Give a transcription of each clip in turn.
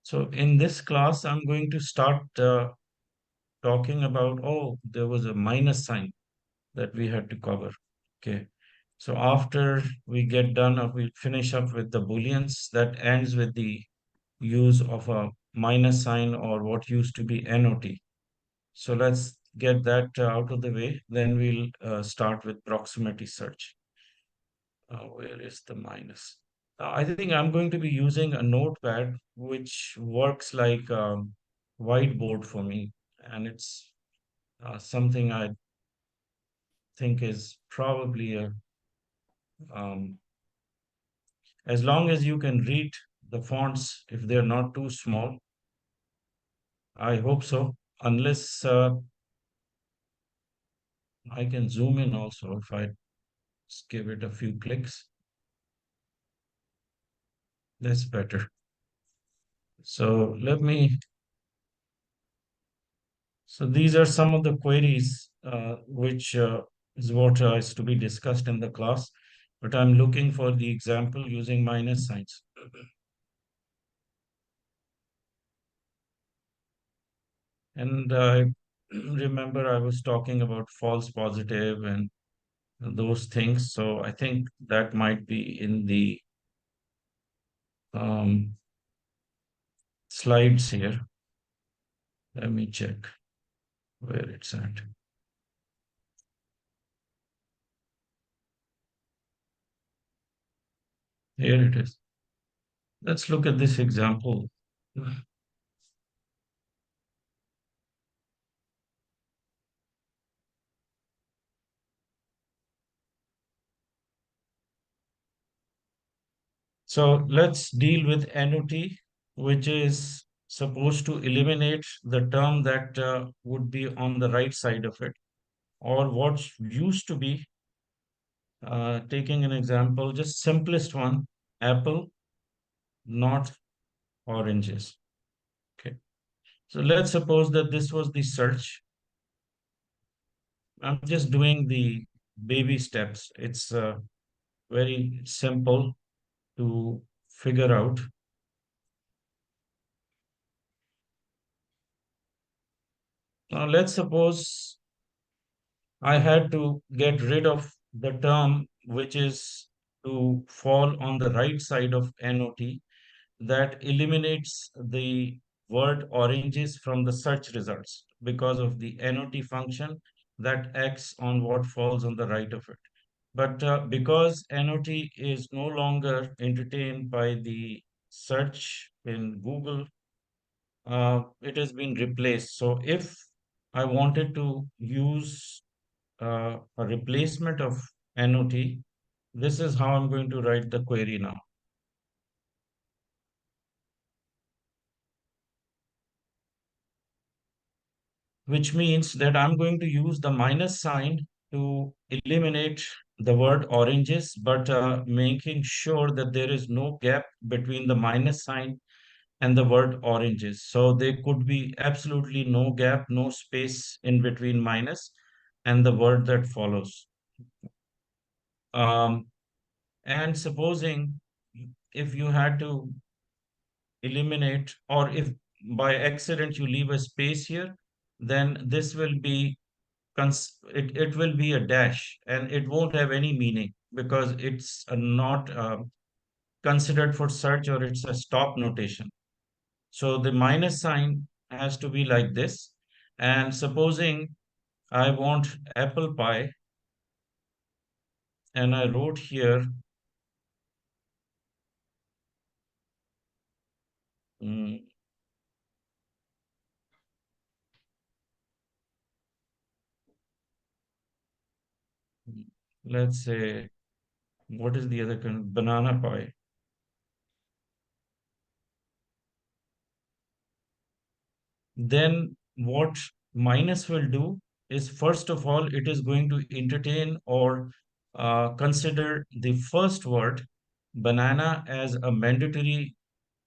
So in this class, I'm going to start talking about, oh, there was a minus sign that we had to cover. Okay. So after we get done, we finish up with the booleans that ends with the use of a minus sign or what used to be NOT. So let's get that out of the way. Then we'll start with proximity search. Where is the minus? I think I'm going to be using a notepad which works like a whiteboard for me. And it's something I think is probably um, as long as you can read the fonts, if they're not too small, I hope so. Unless I can zoom in also if I just give it a few clicks. That's better. So so these are some of the queries which is what is to be discussed in the class, but I'm looking for the example using minus signs. And I remember I was talking about false positive and those things. So I think that might be in the um, slides here. Let me check where it's at. Here it is. Let's look at this example. So let's deal with NOT, which is supposed to eliminate the term that would be on the right side of it, or what used to be, taking an example, just simplest one, apple, not oranges. Okay. So let's suppose that this was the search. I'm just doing the baby steps. It's very simple to figure out. Now, let's suppose I had to get rid of the term which is to fall on the right side of NOT that eliminates the word oranges from the search results because of the NOT function that acts on what falls on the right of it. But because NOT is no longer entertained by the search in Google, it has been replaced. So if I wanted to use a replacement of NOT, this is how I'm going to write the query now, which means that I'm going to use the minus sign to eliminate the word oranges, but making sure that there is no gap between the minus sign and the word oranges. So there could be absolutely no gap, no space in between minus and the word that follows. Um, and supposing if you had to eliminate, or if by accident you leave a space here, then this will be it will be a dash and it won't have any meaning because it's not considered for search, or it's a stop notation. So the minus sign has to be like this. And supposing I want apple pie, and I wrote here, mm, let's say, what is the other kind? Banana pie. Then what minus will do is, first of all, it is going to entertain or consider the first word, banana, as a mandatory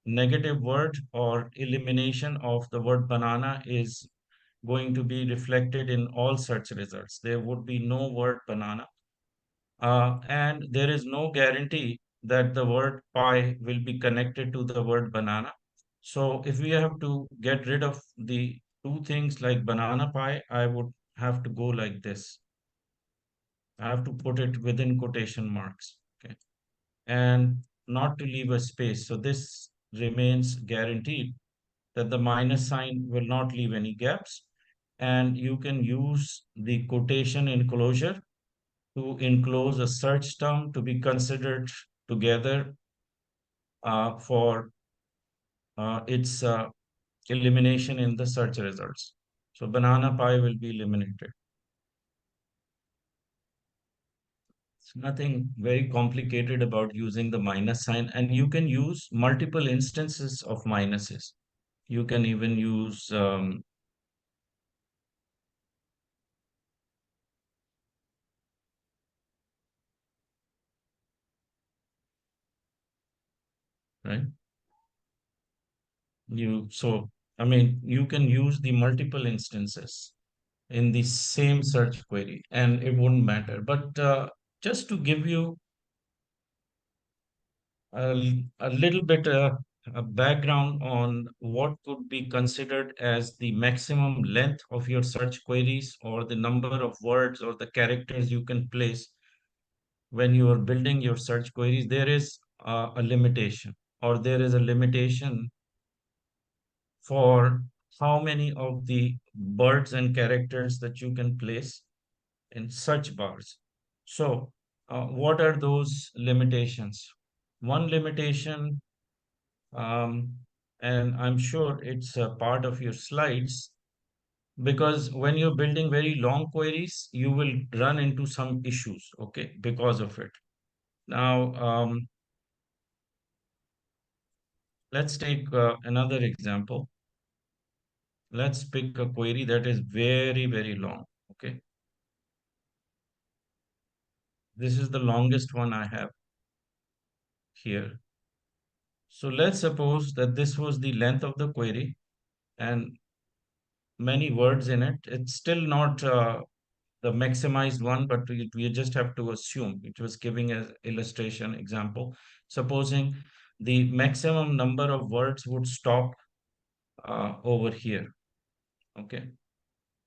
negative word, or elimination of the word banana is going to be reflected in all search results. There would be no word banana. And there is no guarantee that the word pie will be connected to the word banana. So if we have to get rid of the two things like banana pie, I would have to go like this. I have to put it within quotation marks, okay, and not to leave a space. So this remains guaranteed that the minus sign will not leave any gaps. And you can use the quotation enclosure to enclose a search term to be considered together for its elimination in the search results. So banana pie will be eliminated. It's nothing very complicated about using the minus sign, and you can use multiple instances of minuses. You can even use, right? I mean, you can use the multiple instances in the same search query and it wouldn't matter. But just to give you a little bit a background on what could be considered as the maximum length of your search queries or the number of words or the characters you can place when you are building your search queries, there is a limitation, or there is a limitation for how many of the words and characters that you can place in search bars. So, what are those limitations? One limitation, um, and I'm sure it's a part of your slides, because when you're building very long queries, you will run into some issues, okay, because of it. Now, let's take another example. Let's pick a query that is very, very long, okay. This is the longest one I have here. So let's suppose that this was the length of the query and many words in it. It's still not the maximized one, but we just have to assume it was giving an illustration example. Supposing the maximum number of words would stop over here, okay?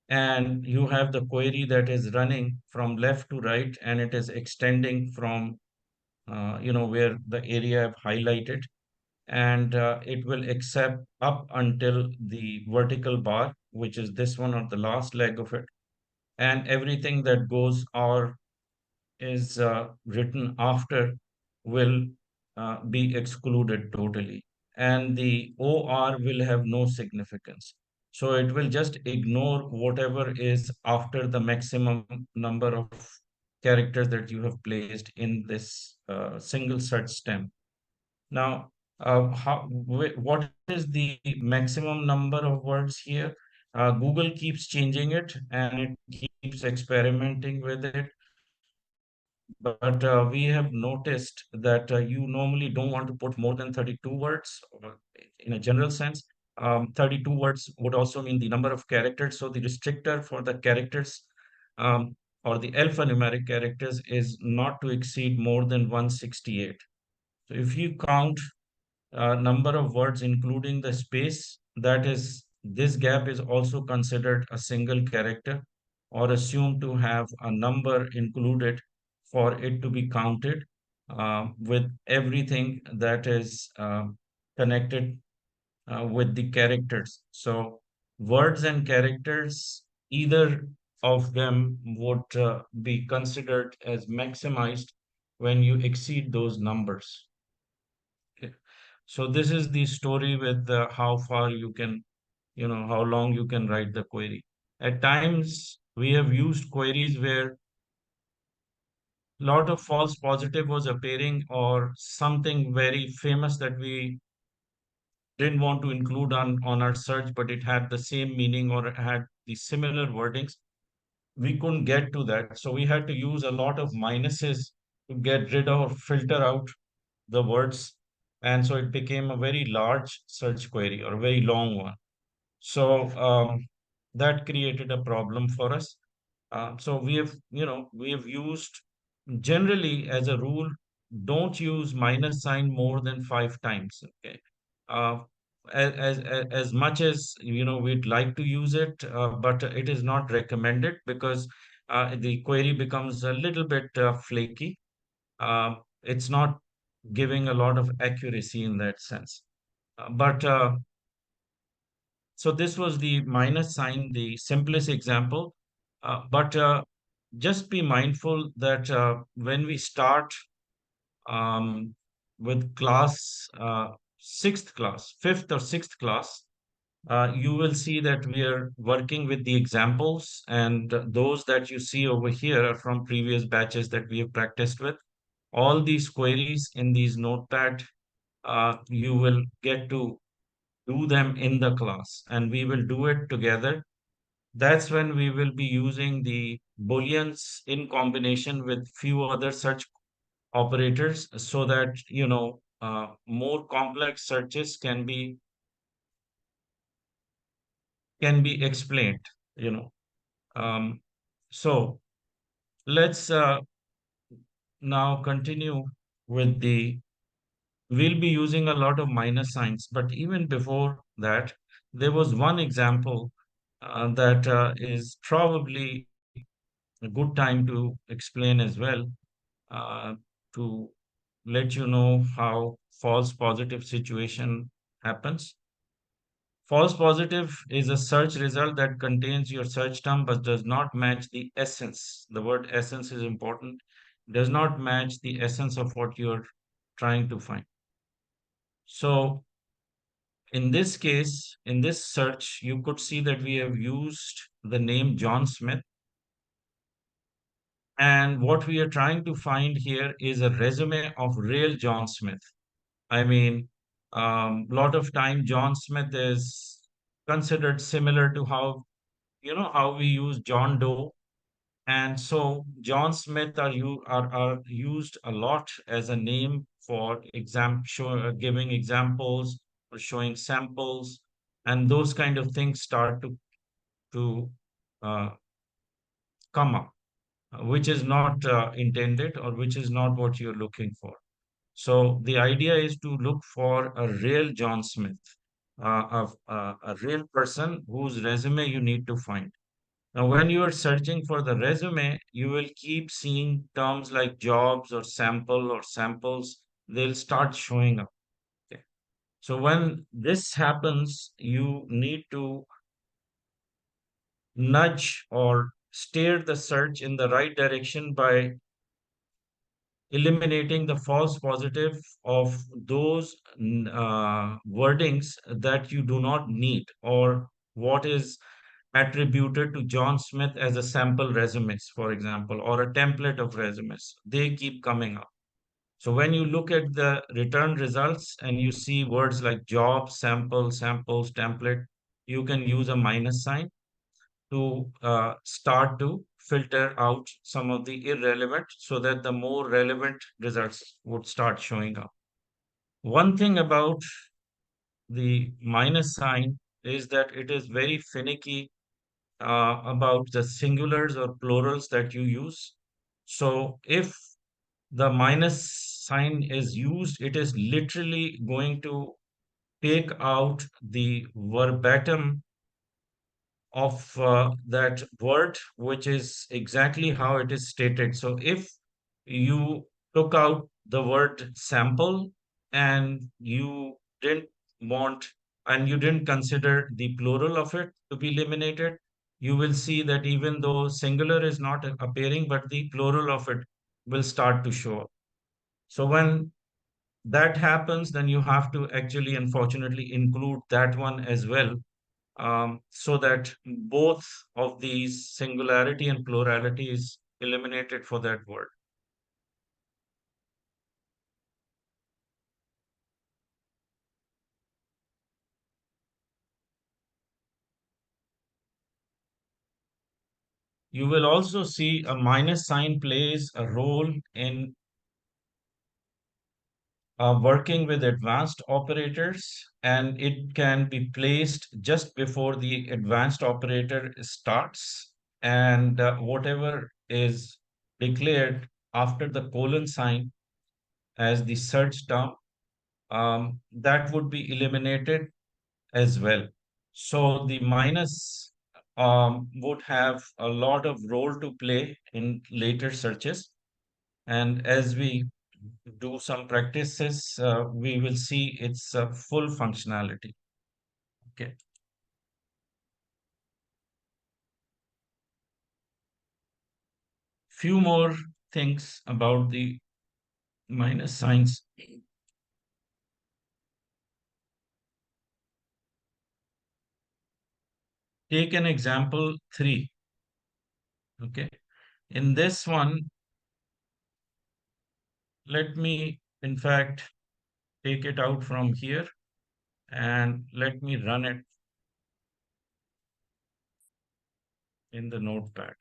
And you have the query that is running from left to right and it is extending from, where the area I've highlighted, and it will accept up until the vertical bar, which is this one or the last leg of it, and everything that goes or is written after will be excluded totally, and the OR will have no significance. So it will just ignore whatever is after the maximum number of characters that you have placed in this single search stem. Now, what is the maximum number of words here? Google keeps changing it and it keeps experimenting with it. But we have noticed that you normally don't want to put more than 32 words in a general sense. 32 words would also mean the number of characters. So the restrictor for the characters um, or the alphanumeric characters is not to exceed more than 168. So if you count number of words including the space, that is, this gap is also considered a single character or assumed to have a number included for it to be counted with everything that is connected with the characters. So words and characters, either of them would be considered as maximized when you exceed those numbers. Okay. So this is the story with how far you can, how long you can write the query. At times, we have used queries where a lot of false positive was appearing or something very famous that we didn't want to include on our search, but it had the same meaning or it had the similar wordings. We couldn't get to that. So we had to use a lot of minuses to get rid of, filter out the words. And so it became a very large search query or a very long one. So that created a problem for us. So we have used, generally as a rule, don't use minus sign more than 5 times. Okay. Uh, as much as we'd like to use it, but it is not recommended because the query becomes a little bit flaky. It's not giving a lot of accuracy in that sense. But So this was the minus sign, the simplest example. But Just be mindful that when we start um, with sixth class, fifth or sixth class, you will see that we are working with the examples, and those that you see over here are from previous batches that we have practiced with. All these queries in these notepad, you will get to do them in the class, and we will do it together. That's when we will be using the booleans in combination with few other search operators so that more complex searches can be explained you know um, so let's now continue with the we'll be using a lot of minus signs, but even before that there was one example that is probably a good time to explain as well, uh, to let you know how false positive situation happens. False positive is a search result that contains your search term but does not match the essence. The word essence is important. Does not match the essence of what you're trying to find. So in this case, in this search, you could see that we have used the name John Smith. And what we are trying to find here is a resume of real John Smith. I mean, a lot of time John Smith is considered similar to how we use John Doe. And so John Smith are used a lot as a name for giving examples or showing samples, and those kind of things start to uh, come up, which is not intended, or which is not what you're looking for. So the idea is to look for a real John Smith, a real person whose resume you need to find. Now, when you are searching for the resume, you will keep seeing terms like jobs or sample or samples. They'll start showing up. Okay. So when this happens, you need to nudge or steer the search in the right direction by eliminating the false positive of those wordings that you do not need, or what is attributed to John Smith as a sample resumes, for example, or a template of resumes. They keep coming up. So when you look at the return results and you see words like job, sample, samples, template, you can use a minus sign to start to filter out some of the irrelevant so that the more relevant results would start showing up. One thing about the minus sign is that it is very finicky about the singulars or plurals that you use. So if the minus sign is used, it is literally going to take out the verbatim of that word, which is exactly how it is stated. So if you took out the word sample and you didn't want and you didn't consider the plural of it to be eliminated, you will see that even though singular is not appearing, but the plural of it will start to show up. So when that happens, then you have to actually, unfortunately, include that one as well, so that both of these singularity and plurality is eliminated for that word. You will also see a minus sign plays a role in working with advanced operators, and it can be placed just before the advanced operator starts, and whatever is declared after the colon sign as the search term, that would be eliminated as well. So the minus would have a lot of role to play in later searches. And as we do some practices, we will see its full functionality. Okay. Few more things about the minus signs. Take an example 3. Okay. In this one, let me, in fact, take it out from here and let me run it in the notepad.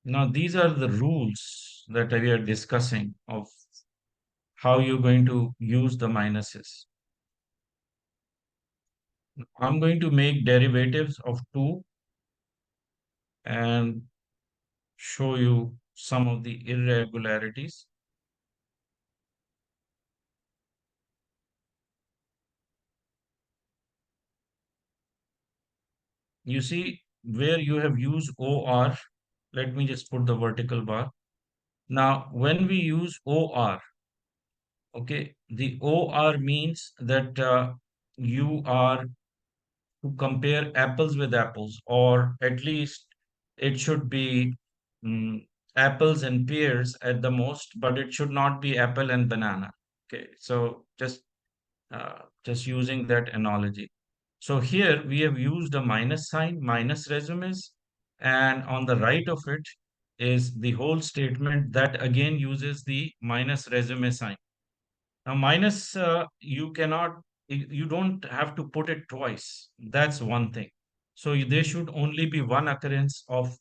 Now, these are the rules that we are discussing of how you're going to use the minuses. I'm going to make derivatives of 2 and show you some of the irregularities. You see where you have used OR, let me just put the vertical bar. Now, when we use OR, okay, the OR means that you are to compare apples with apples, or at least it should be mm, apples and pears at the most, but it should not be apple and banana. Okay, so just using that analogy. So here we have used a minus sign, minus resumes, and on the right of it is the whole statement that again uses the minus resume sign. Now, minus, you cannot, you don't have to put it twice. That's one thing. So there should only be one occurrence of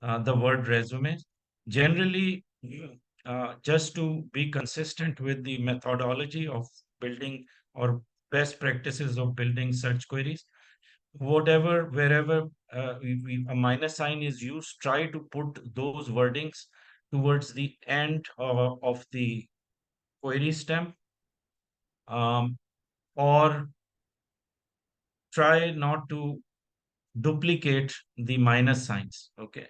the word resume. Generally, just to be consistent with the methodology of building or best practices of building search queries, whatever, wherever a minus sign is used, try to put those wordings towards the end of the query stem, um, or try not to duplicate the minus signs, okay,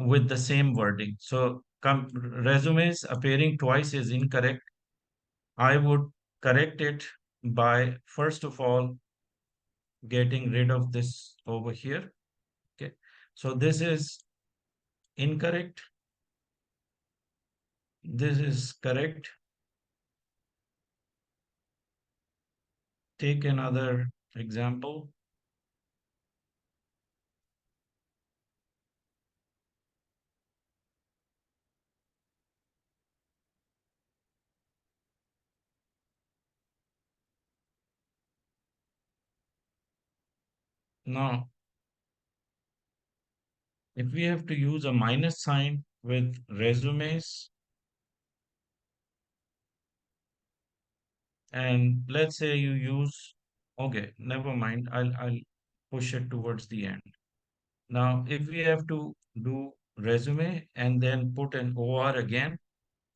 with the same wording. So resumes appearing twice is incorrect. I would correct it by, first of all, getting rid of this over here. Okay, so this is incorrect. This is correct. Take another example. Now, if we have to use a minus sign with resumes, and let's say you use, okay, never mind, I'll push it towards the end. Now, if we have to do resume and then put an OR again,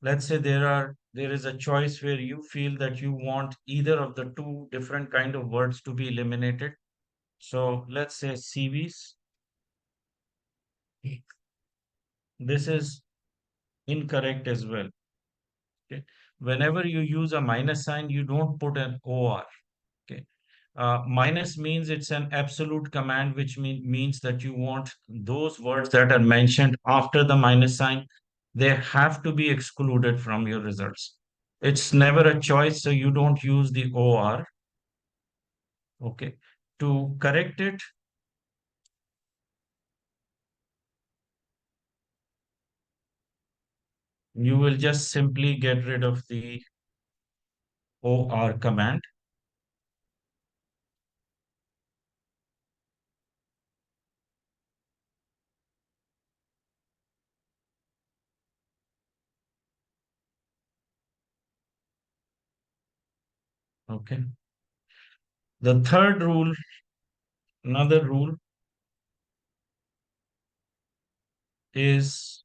let's say there is a choice where you feel that you want either of the two different kind of words to be eliminated. So let's say CVs. This is incorrect as well. Okay. Whenever you use a minus sign, you don't put an OR. Okay. Minus means it's an absolute command, which means that you want those words that are mentioned after the minus sign, they have to be excluded from your results. It's never a choice, so you don't use the OR. Okay. To correct it, you will just simply get rid of the OR command. Okay. The third rule Another rule is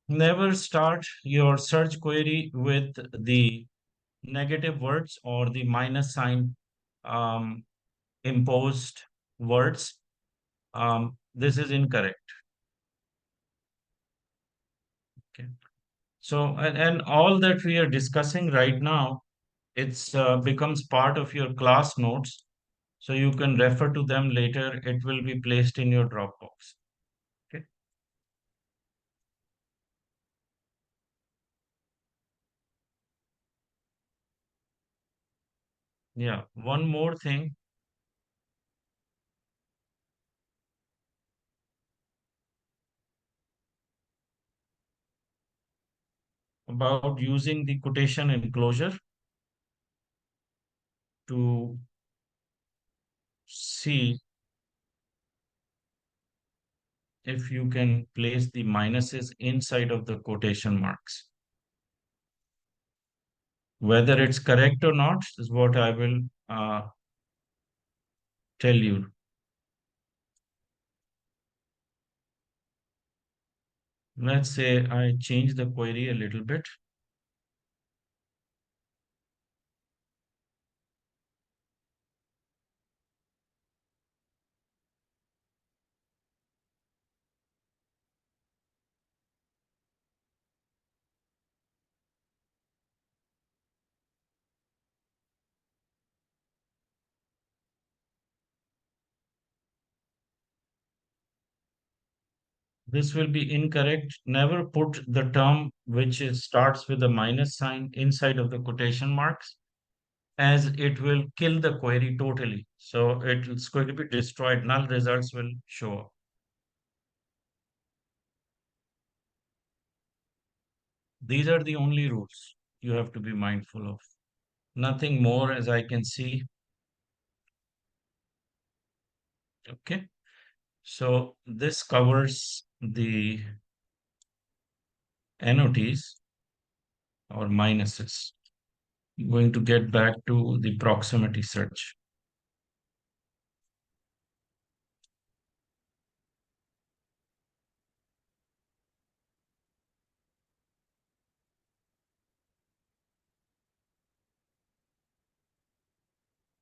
never start your search query with the negative words or the minus sign um, imposed words. This is incorrect. Okay. So, and all that we are discussing right now, it's becomes part of your class notes. So you can refer to them later. It will be placed in your Dropbox. Okay. Yeah. One more thing about using the quotation enclosure to see if you can place the minuses inside of the quotation marks. Whether it's correct or not is what I will tell you. Let's say I change the query a little bit. This will be incorrect. Never put the term which starts with a minus sign inside of the quotation marks, as it will kill the query totally. So it's going to be destroyed. Null results will show up. These are the only rules you have to be mindful of. Nothing more as I can see. Okay. So this covers the annoties or minuses. I'm going to get back to the proximity search.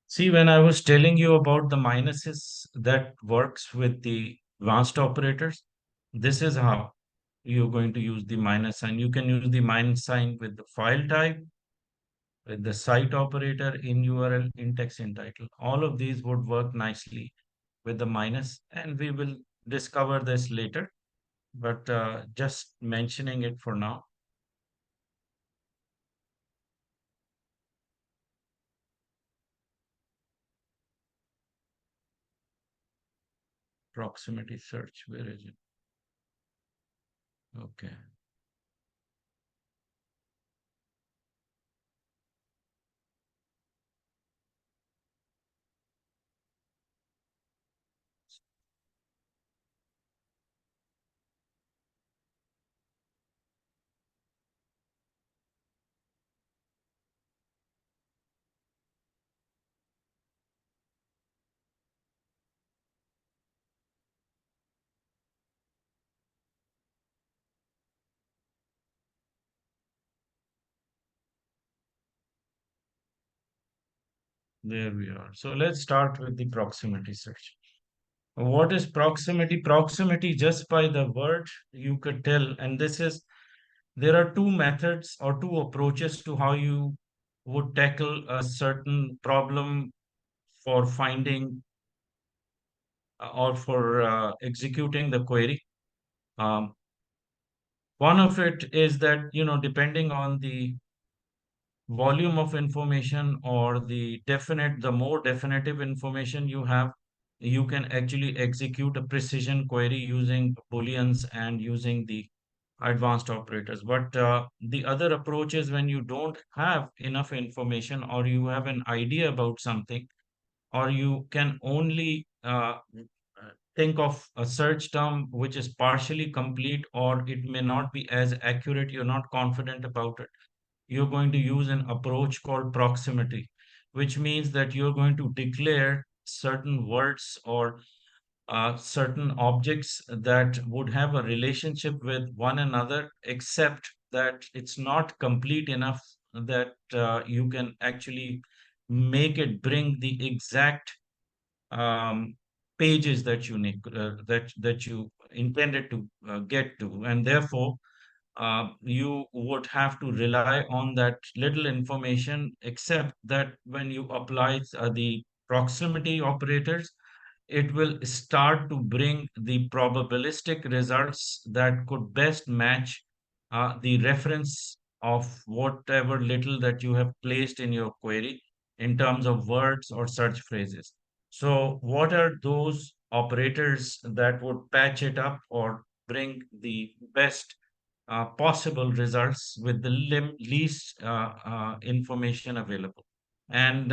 See, when I was telling you about the minuses that works with the advanced operators, this is how you're going to use the minus sign. You can use the minus sign with the file type, with the site operator, in URL, in text, in title. All of these would work nicely with the minus, and we will discover this later, but just mentioning it for now. Proximity search, where is it? Okay. There we are. So let's start with the proximity search. What is proximity? Proximity, just by the word, you could tell. And this is, there are two methods or two approaches to how you would tackle a certain problem for finding or for executing the query. Um, One of it is that, depending on the volume of information or the more definitive information you have, you can actually execute a precision query using booleans and using the advanced operators. But the other approach is when you don't have enough information, or you have an idea about something, or you can only think of a search term which is partially complete, or it may not be as accurate, you're not confident about it. You're going to use an approach called proximity, which means that you're going to declare certain words or certain objects that would have a relationship with one another, except that it's not complete enough that you can actually make it bring the exact um, pages that you need, that you intended to get to, and therefore you would have to rely on that little information, except that when you apply the proximity operators, it will start to bring the probabilistic results that could best match the reference of whatever little that you have placed in your query in terms of words or search phrases. So, what are those operators that would patch it up or bring the best possible results with the least information available? And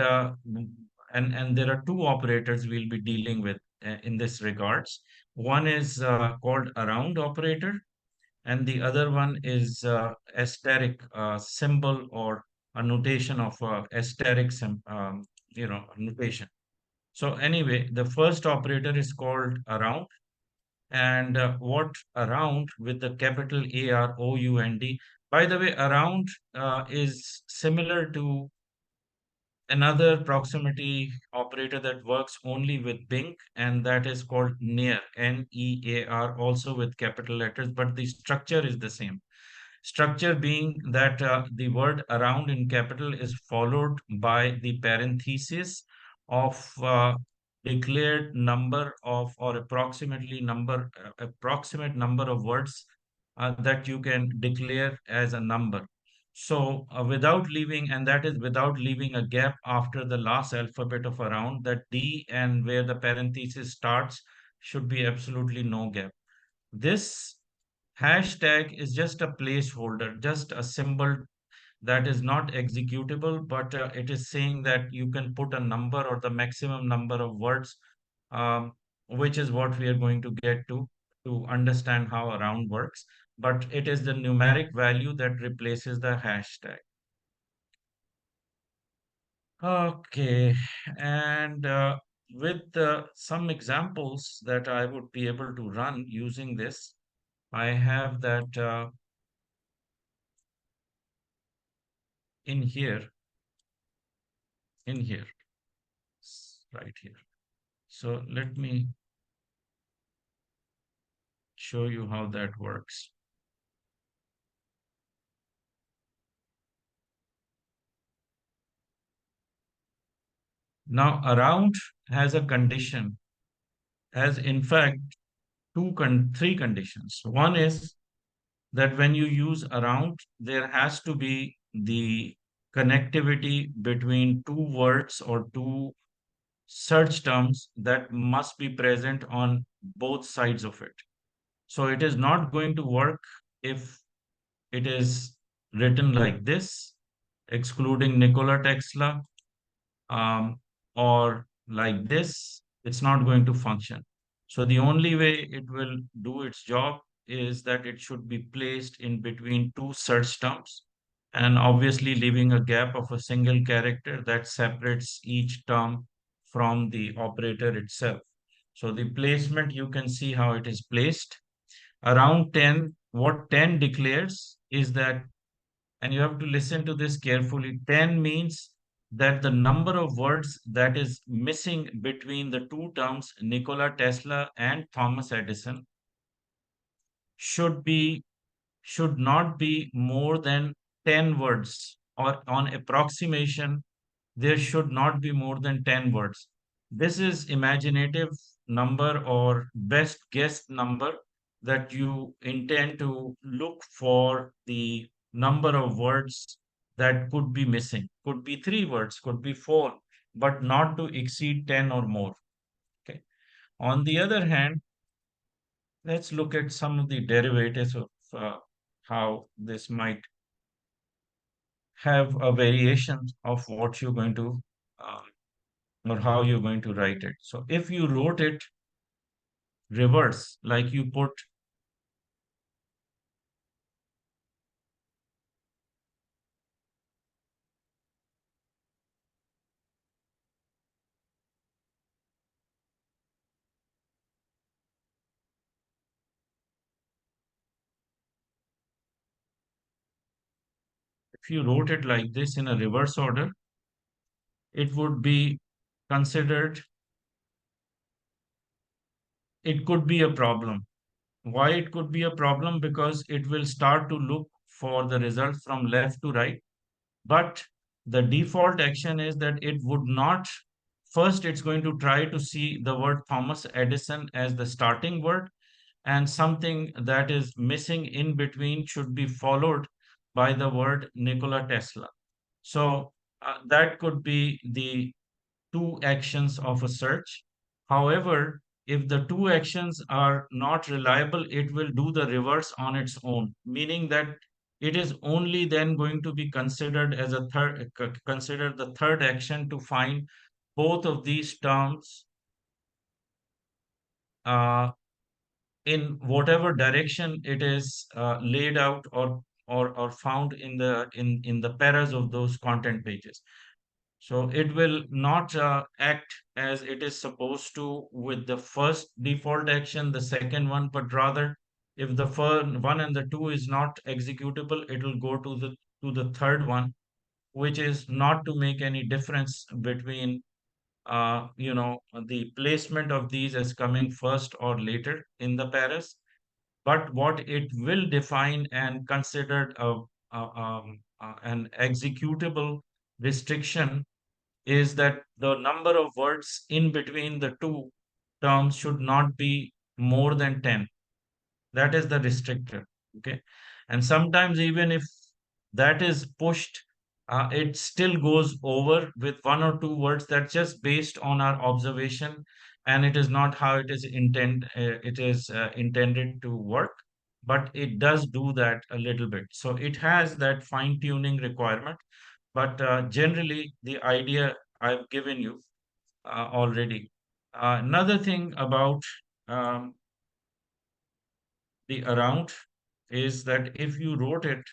and there are two operators we'll be dealing with in this regards. One is called around operator, and the other one is asterisk symbol, or a notation of asterisk notation. So anyway, the first operator is called around, and what around with the capital AROUND. By the way, around is similar to another proximity operator that works only with Bing, and that is called near, NEAR, also with capital letters, but the structure is the same. Structure being that the word around in capital is followed by the parenthesis of declared number of, or approximate number of words that you can declare as a number. So without leaving, and that is without leaving a gap after the last alphabet of around, that D and where the parenthesis starts should be absolutely no gap. This hashtag is just a placeholder, just a symbol that is not executable, but it is saying that you can put a number or the maximum number of words, um, which is what we are going to get to understand how around works. But it is the numeric value that replaces the hashtag. Okay, and with some examples that I would be able to run using this, I have that in here, in here, right here. So let me show you how that works. Now, around has a condition, has in fact three conditions. One is that when you use around, there has to be the connectivity between two words or two search terms that must be present on both sides of it. So it is not going to work if it is written like this, excluding Nikola Tesla, um, or like this, it's not going to function. So the only way it will do its job is that it should be placed in between two search terms, and obviously leaving a gap of a single character that separates each term from the operator itself. So the placement, you can see how it is placed. Around 10, what 10 declares is that, and you have to listen to this carefully, 10 means that the number of words that is missing between the two terms Nikola Tesla and Thomas Edison should be should not be more than 10 words, or on approximation there should not be more than 10 words. This is imaginative number or best guess number that you intend to look for the number of words that could be missing. Could be three words, could be four, but not to exceed 10 or more. Okay. On the other hand, let's look at some of the derivatives of how this might have a variation of what you're going to um, or how you're going to write it. So if you wrote it reverse, like you put, if you wrote it like this in a reverse order, it would be considered, it could be a problem. Why it could be a problem? Because it will start to look for the result from left to right. But the default action is that it would not, first, it's going to try to see the word Thomas Edison as the starting word, and something that is missing in between should be followed by the word Nikola Tesla. So that could be the two actions of a search. However, if the two actions are not reliable, it will do the reverse on its own, meaning that it is only then going to be considered as a considered the third action to find both of these terms uh, in whatever direction it is laid out, or found in the paras of those content pages. So it will not act as it is supposed to with the first default action, the second one, but rather if the first one and the two is not executable, it will go to the third one, which is not to make any difference between the placement of these as coming first or later in the paras. But what it will define and considered an executable restriction is that the number of words in between the two terms should not be more than 10. That is the restrictor. Okay. And sometimes, even if that is pushed, it still goes over with one or two words. That's just based on our observation, and it is not how it is intended to work. But it does do that a little bit. So it has that fine tuning requirement. But generally, the idea I've given you already. Another thing about um, the around is that if you wrote it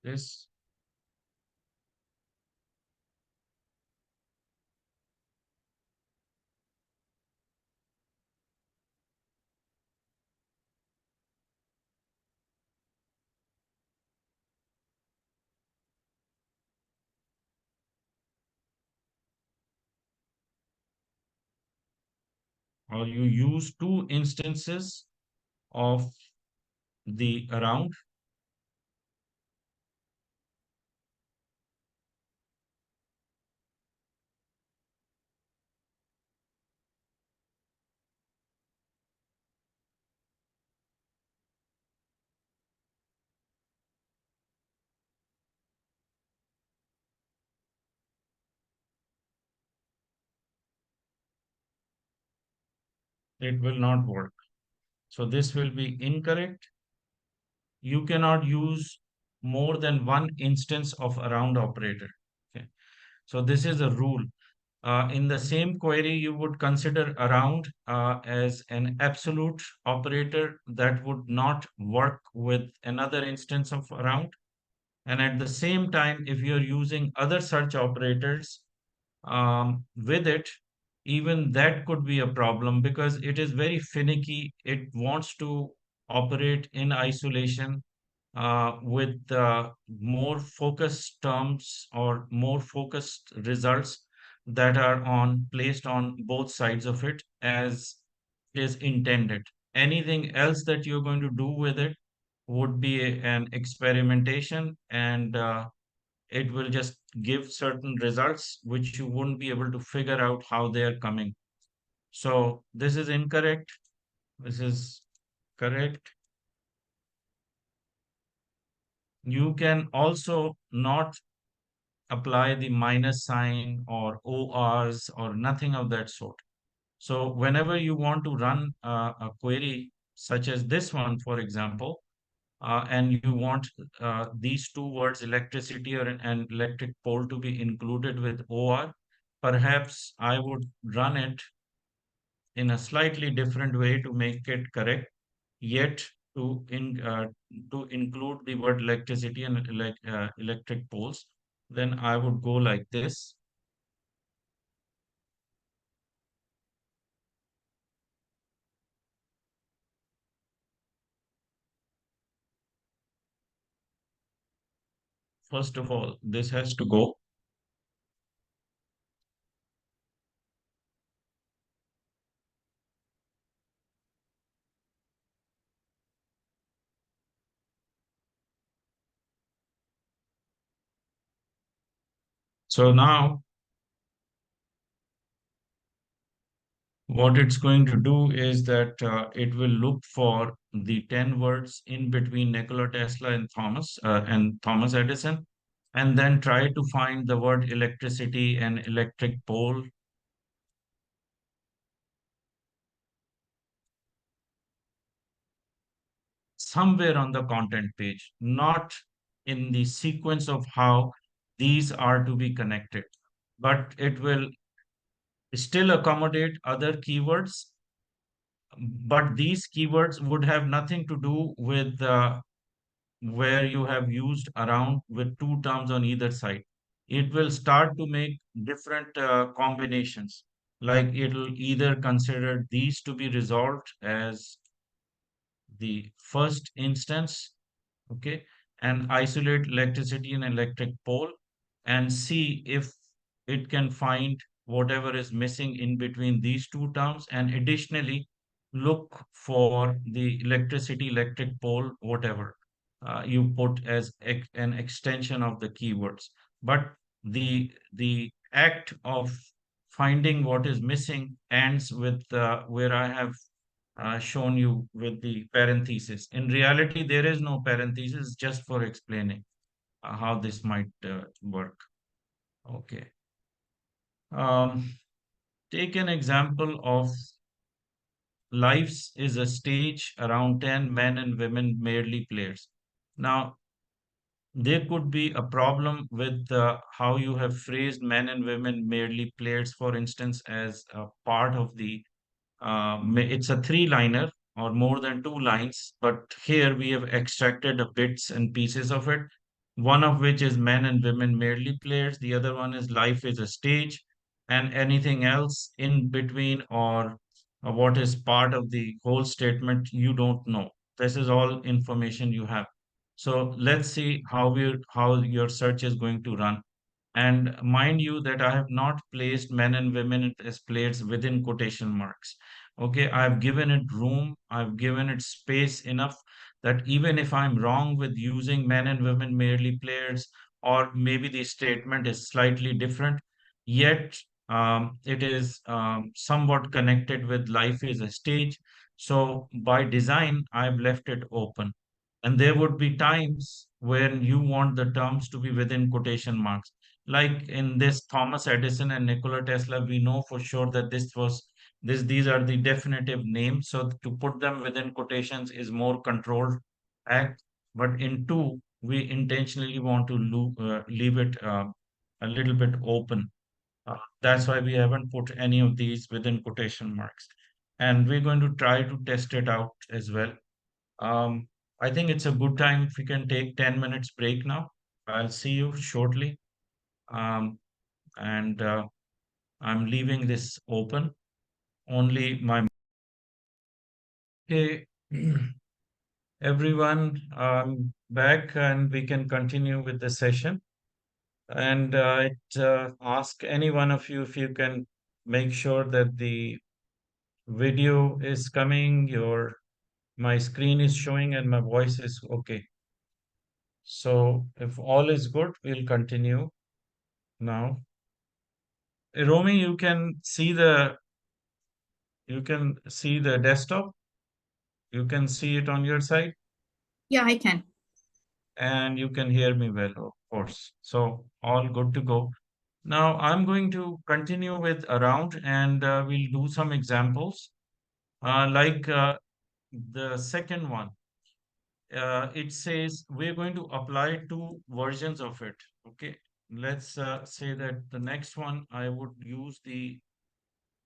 this, or you use two instances of the around, it will not work. So this will be incorrect. You cannot use more than one instance of around operator. Okay. So this is a rule. In the same query, you would consider around as an absolute operator that would not work with another instance of around. And at the same time, if you're using other search operators with it, even that could be a problem because it is very finicky. It wants to operate in isolation with more focused terms or more focused results that are on placed on both sides of it as is intended. Anything else that you're going to do with it would be an experimentation, and it will just give certain results which you wouldn't be able to figure out how they are coming. So this is incorrect. This is correct. You can also not apply the minus sign or ORs or nothing of that sort. So whenever you want to run a query such as this one, for example, and you want these two words, electricity or and electric pole, to be included with OR, perhaps I would run it in a slightly different way to make it correct, yet to include the word electricity and electric poles. Then I would go like this. First of all, this has to go. So now what it's going to do is that it will look for the 10 words in between Nikola Tesla and Thomas Edison, and then try to find the word electricity and electric pole somewhere on the content page, not in the sequence of how these are to be connected, but it will still accommodate other keywords, but these keywords would have nothing to do with where you have used around with two terms on either side. It will start to make different combinations. Like it'll either consider these to be resolved as the first instance, okay, and isolate electricity and electric pole and see if it can find whatever is missing in between these two terms, and additionally look for the electricity, electric pole, whatever you put as an extension of the keywords. But the act of finding what is missing ends with where I have shown you with the parenthesis. In reality, there is no parenthesis, just for explaining how this might work. Okay. Um, Take an example of lives is a stage around 10 men and women merely players. Now, there could be a problem with how you have phrased men and women merely players, for instance, as a part of the it's a three-liner or more than two lines, but here we have extracted the bits and pieces of it. One of which is men and women merely players. The other one is life is a stage, and anything else in between or what is part of the whole statement you don't know. This is all information you have. So let's see how your search is going to run. And mind you that I have not placed men and women as players within quotation marks. Okay, I've given it room, I've given it space enough that even if I'm wrong with using men and women merely players, or maybe the statement is slightly different, yet it is somewhat connected with life is a stage. So by design, I've left it open. And there would be times when you want the terms to be within quotation marks. Like in this Thomas Edison and Nikola Tesla, we know for sure that these are the definitive names. So to put them within quotations is more controlled act. But in two, we intentionally want to leave it a little bit open. That's why we haven't put any of these within quotation marks. And we're going to try to test it out as well. Um, I think it's a good time if we can take 10 minutes break now. I'll see you shortly. Um, and I'm leaving this open. Only my okay, everyone, back and we can continue with the session. And I'd ask any one of you if you can make sure that the video is coming, my screen is showing, and my voice is okay. So if all is good, we'll continue now. Romy, you can see the desktop. You can see it on your side, Yeah, I can. and you can hear me well. course. So all good to go. Now I'm going to continue with around and we'll do some examples. Like the second one, it says we're going to apply two versions of it. Okay, let's say that the next one I would use the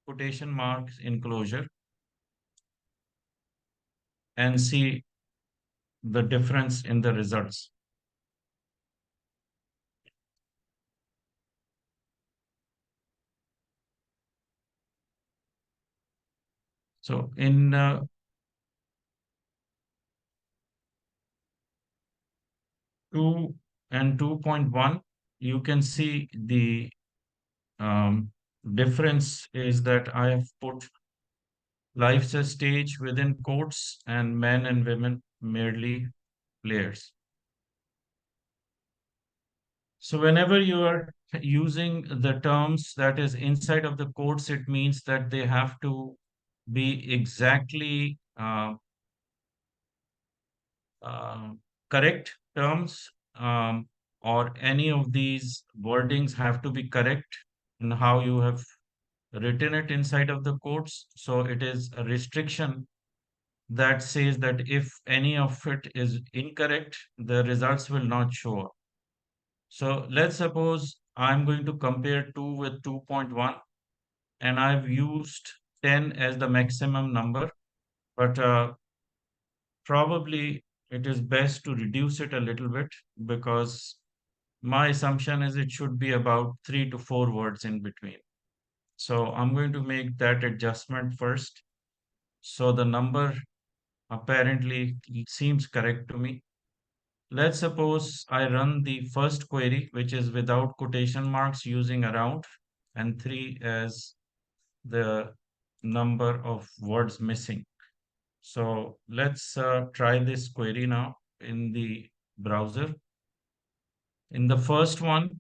quotation marks enclosure and see the difference in the results. So in 2 and 2.1, you can see the um, difference is that I have put life's a stage within quotes and men and women merely players. So whenever you are using the terms that is inside of the quotes, it means that they have to be exactly uh, correct terms, or any of these wordings have to be correct in how you have written it inside of the quotes. So it is a restriction that says that if any of it is incorrect, the results will not show up. So let's suppose I'm going to compare 2 with 2.1 and I've used 10 as the maximum number, but probably it is best to reduce it a little bit because my assumption is it should be about 3 to 4 words in between. So I'm going to make that adjustment first. So the number apparently seems correct to me. Let's suppose I run the first query, which is without quotation marks using around and 3 as the number of words missing. So let's try this query now in the browser. In the first one,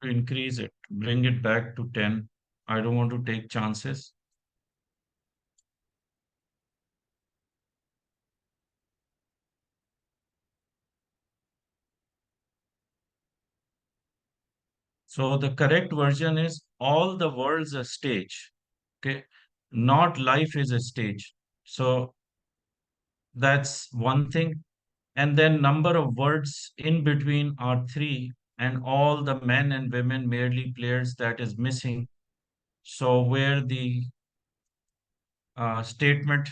to increase it, bring it back to 10. I don't want to take chances. So the correct version is all the world's a stage. Okay. Not life is a stage. So that's one thing. And then number of words in between are 3 and all the men and women merely players that is missing. So where the statement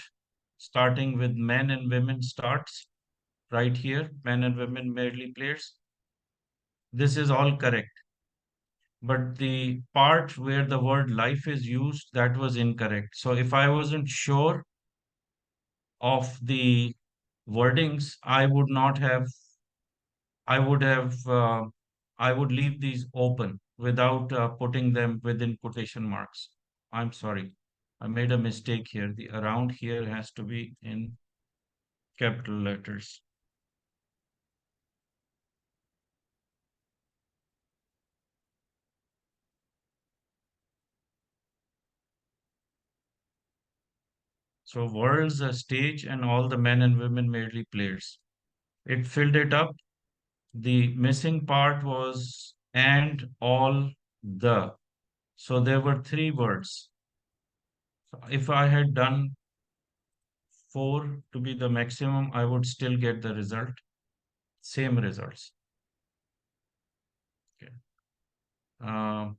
starting with men and women starts right here, men and women merely players. This is all correct. But the part where the word life is used, that was incorrect. So if I wasn't sure of the wordings, I would have, I would leave these open without putting them within quotation marks. I'm sorry. I made a mistake here. The around here has to be in capital letters. So world's a stage and all the men and women merely players. It filled it up. The missing part was and all the. So there were 3 words. So if I had done 4 to be the maximum, I would still get the result, same results. Okay. Um,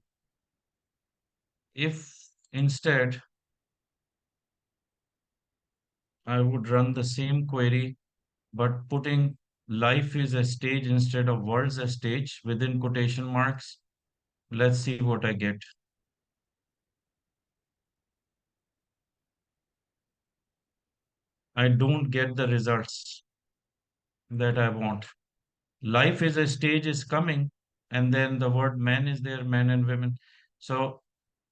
if instead I would run the same query, but putting life is a stage instead of world's a stage within quotation marks, let's see what I get. I don't get the results that I want. Life is a stage is coming, and then the word men is there, men and women. So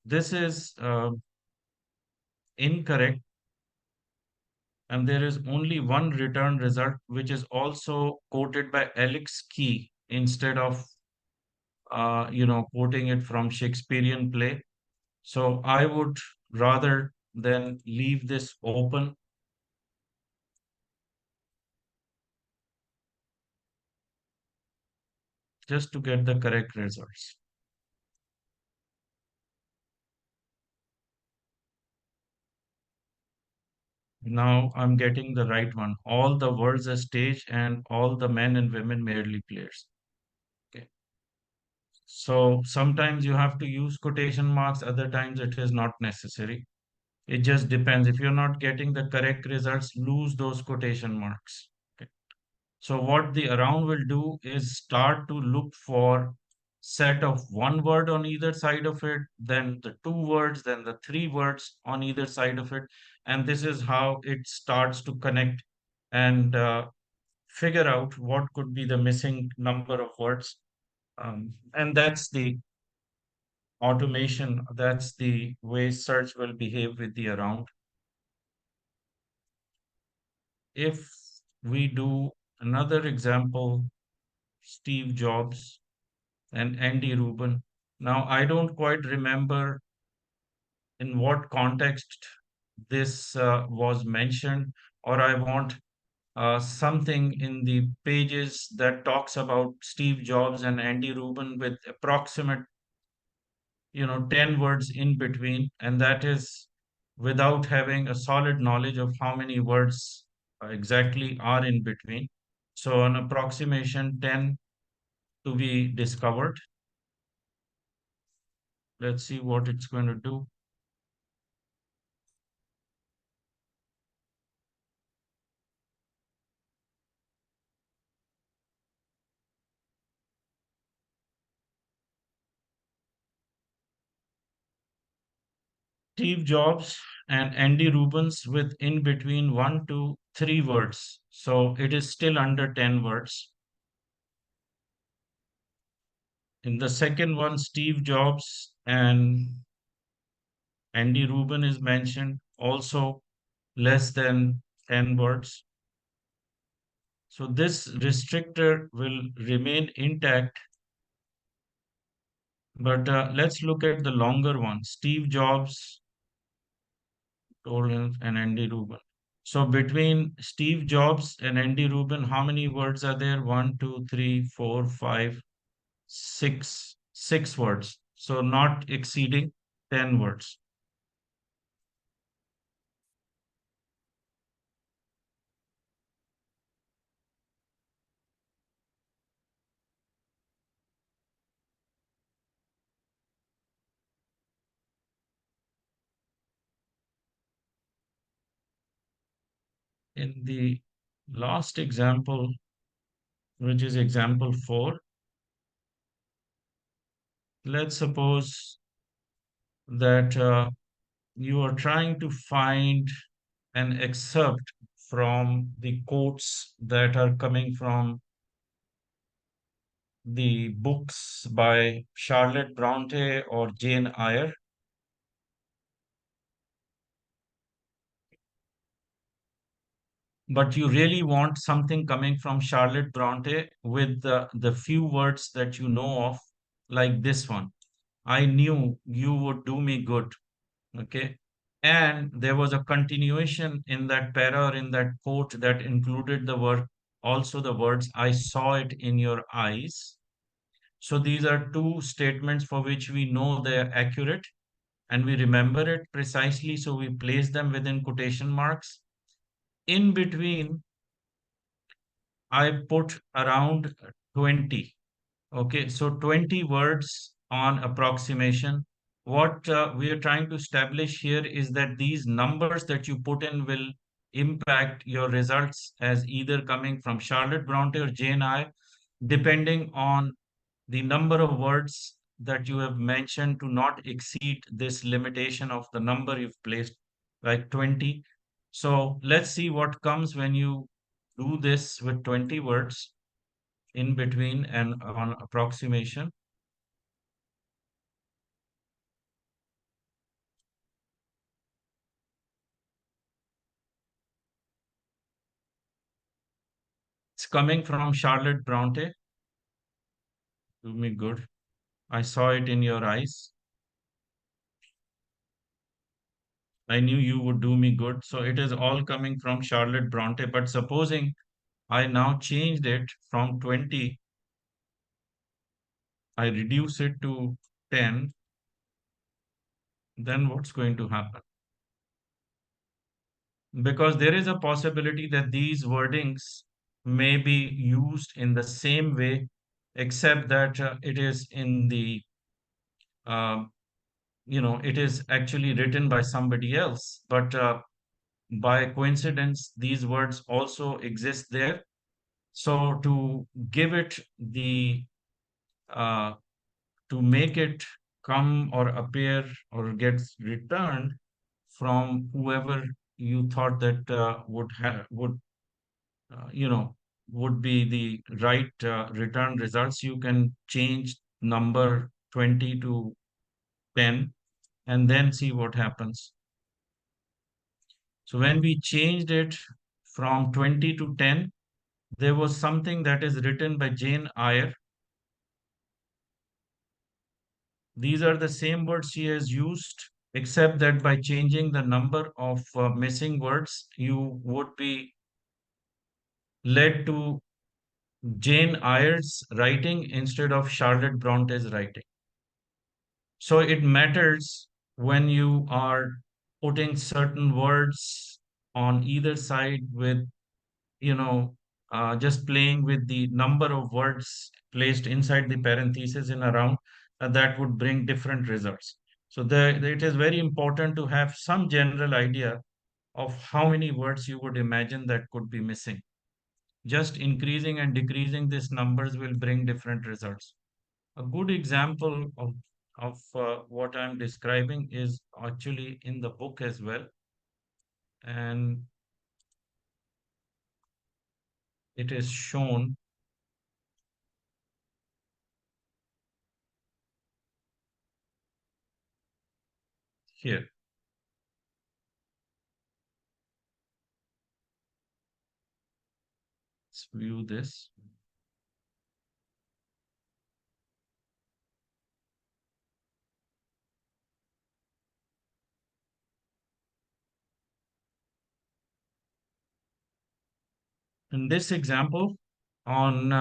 this is incorrect and there is only one return result, which is also quoted by Alex Key instead of quoting it from Shakespearean play. So I would rather than leave this open just to get the correct results. Now I'm getting the right one. All the world's a stage and all the men and women merely players. Okay. So sometimes you have to use quotation marks, other times it is not necessary. It just depends. If you're not getting the correct results, lose those quotation marks. Okay. So what the around will do is start to look for set of one word on either side of it, then the two words, then the three words on either side of it. And this is how it starts to connect and figure out what could be the missing number of words. And that's the automation. That's the way search will behave with the around. If we do another example, Steve Jobs and Andy Rubin. Now, I don't quite remember in what context this was mentioned, or I want something in the pages that talks about Steve Jobs and Andy Rubin with approximate, 10 words in between, and that is without having a solid knowledge of how many words exactly are in between. So, an approximation 10 to be discovered. Let's see what it's going to do. Steve Jobs and Andy Rubens with in between 1 to 3 words. So it is still under 10 words. In the second one, Steve Jobs and Andy Rubin is mentioned, also less than 10 words. So this restrictor will remain intact. But let's look at the longer one, Steve Jobs and Andy Rubin. So between Steve Jobs and Andy Rubin, how many words are there? One, two, three, four, five, six, six words. So not exceeding 10 words. In the last example, which is example 4, let's suppose that you are trying to find an excerpt from the quotes that are coming from the books by Charlotte Bronte or Jane Eyre, but you really want something coming from Charlotte Bronte with the few words that you know of, like this one. I knew you would do me good. Okay. And there was a continuation in that para or in that quote that included the word, also the words, I saw it in your eyes. So these are two statements for which we know they are accurate and we remember it precisely. So we place them within quotation marks. In between, I put around 20. Okay, so 20 words on approximation. What we are trying to establish here is that these numbers that you put in will impact your results as either coming from Charlotte Bronte or Jane Eyre, depending on the number of words that you have mentioned to not exceed this limitation of the number you've placed, like 20. So let's see what comes when you do this with 20 words in between and on approximation. coming from Charlotte Bronte. Do me good. I saw it in your eyes. I knew you would do me good. So it is all coming from Charlotte Bronte. But supposing I now changed it from 20, I reduce it to 10, then what's going to happen? Because there is a possibility that these wordings may be used in the same way, except that it is in the, uh, it is actually written by somebody else. But by coincidence, these words also exist there. So give it the, uh, to make it come or appear or gets returned from whoever you thought that you know would be the right return results, you can change number 20 to 10 and then see what happens. So when we changed it from 20 to 10, there was something that is written by Jane Eyre. These are the same words she has used, except that by changing the number of missing words, you would be led to Jane Eyre's writing instead of Charlotte Bronte's writing. So it matters when you are putting certain words on either side with, you know, just playing with the number of words placed inside the parenthesis in a round, that would bring different results. So it is very important to have some general idea of how many words you would imagine that could be missing. Just increasing and decreasing these numbers will bring different results. A good example of what I'm describing is actually in the book as well, and it is shown here. Let's view this. In this example, on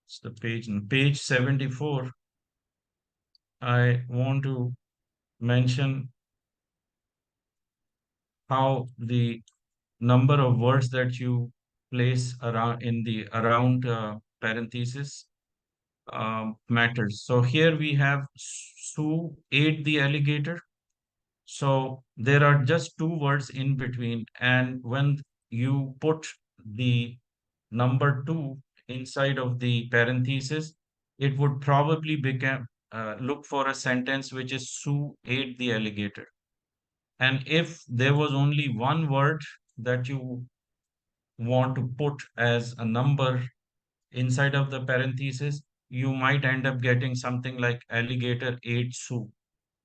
it's the page 74, I want to mention how the number of words that you place around in the around parenthesis matters. So here we have Sue ate the alligator. So there are just two words in between, and when you put the number two inside of the parenthesis, it would probably become look for a sentence which is Sue ate the alligator. And if there was only one word that you want to put as a number inside of the parenthesis, you might end up getting something like alligator ate Sue.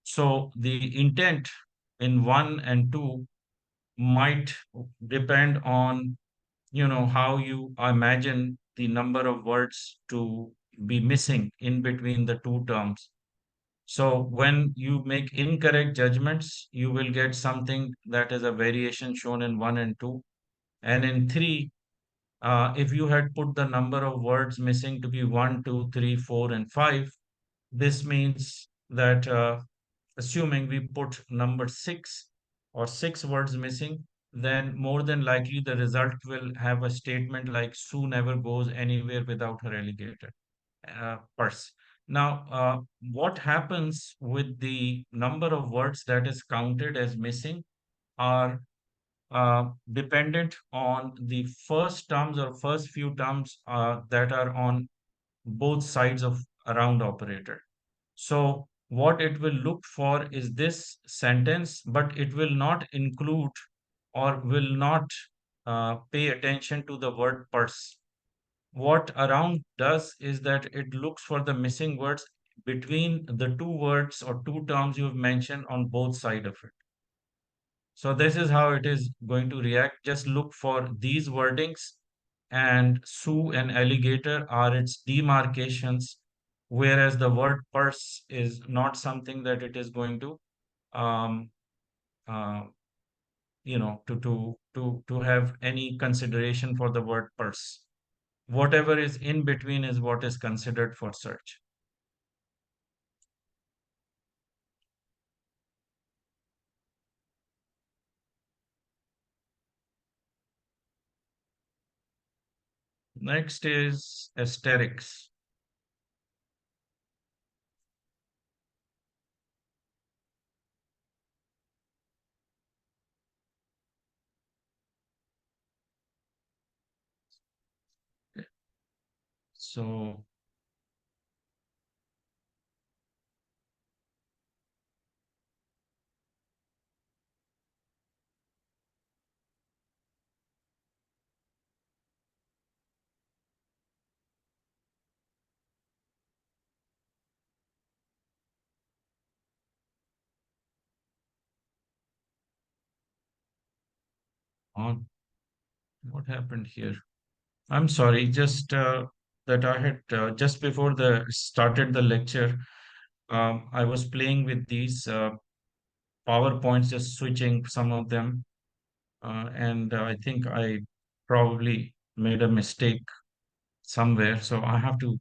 So the intent in one and two might depend on, how you imagine the number of words to be missing in between the two terms. So when you make incorrect judgments, you will get something that is a variation shown in one and two. And in three, if you had put the number of words missing to be one, two, three, four, and five, this means that assuming we put number six or six words missing, then more than likely the result will have a statement like Sue never goes anywhere without her alligator purse. Now, what happens with the number of words that is counted as missing are dependent on the first terms or first few terms that are on both sides of a round operator. So what it will look for is this sentence, but it will not include or will not pay attention to the word purse. What around does is that it looks for the missing words between the two words or two terms you've mentioned on both sides of it. So this is how it is going to react. Just look for these wordings, and Sue and alligator are its demarcations, whereas the word purse is not something that it is going to um, uh, to have any consideration for the word purse. Whatever is in between is what is considered for search. Next is asterisks. So on what happened here? I'm sorry, just that I had just before the started the lecture, I was playing with these PowerPoints, just switching some of them, and I think I probably made a mistake somewhere, so I have to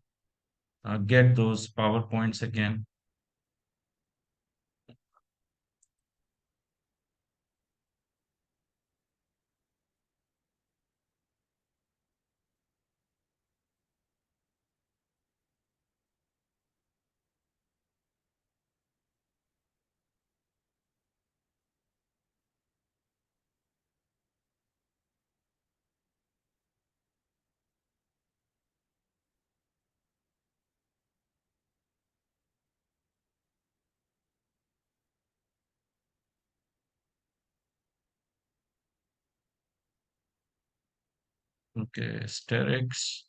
get those PowerPoints again. Okay, asterisks.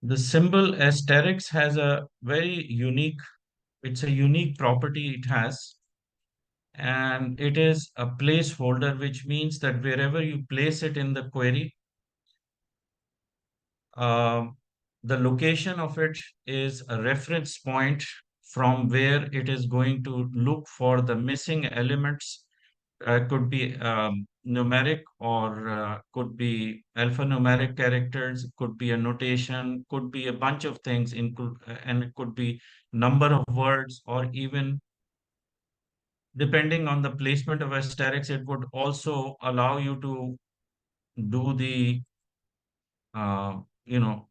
The symbol asterisks has a very unique, it's a unique property it has, and it is a placeholder, which means that wherever you place it in the query, um, the location of it is a reference point from where it is going to look for the missing elements. Could be numeric, or could be alphanumeric characters, could be a notation, could be a bunch of things, include, and it could be number of words, or even depending on the placement of asterisks, it would also allow you to do the, uh, you know,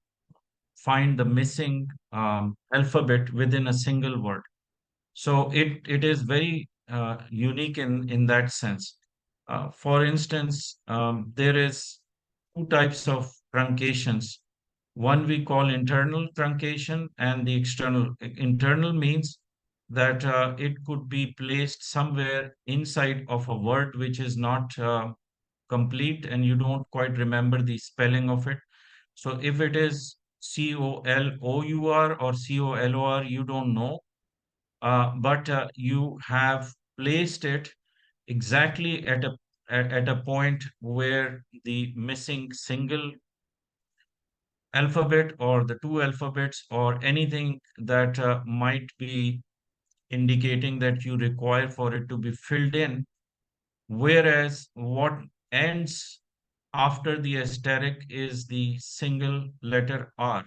find the missing alphabet within a single word. So it is very unique in that sense. For instance, there is two types of truncations. One we call internal truncation, and the external. Internal means that it could be placed somewhere inside of a word which is not complete, and you don't quite remember the spelling of it. So if it is COLOUR or COLOR, you don't know, but you have placed it exactly at a point where the missing single alphabet, or the two alphabets, or anything that might be indicating that you require for it to be filled in, whereas what ends after the asterisk is the single letter R.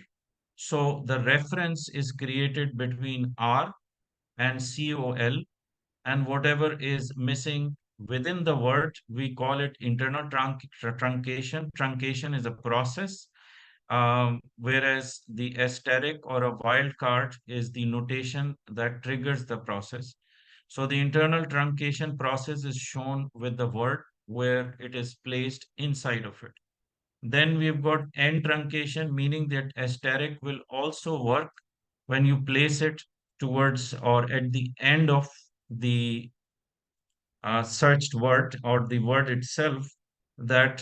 So the reference is created between R and COL, and whatever is missing within the word, we call it internal truncation. Truncation is a process, whereas the asterisk or a wildcard is the notation that triggers the process. So the internal truncation process is shown with the word where it is placed inside of it. Then we've got end truncation, meaning that asterisk will also work when you place it towards or at the end of the searched word or the word itself, that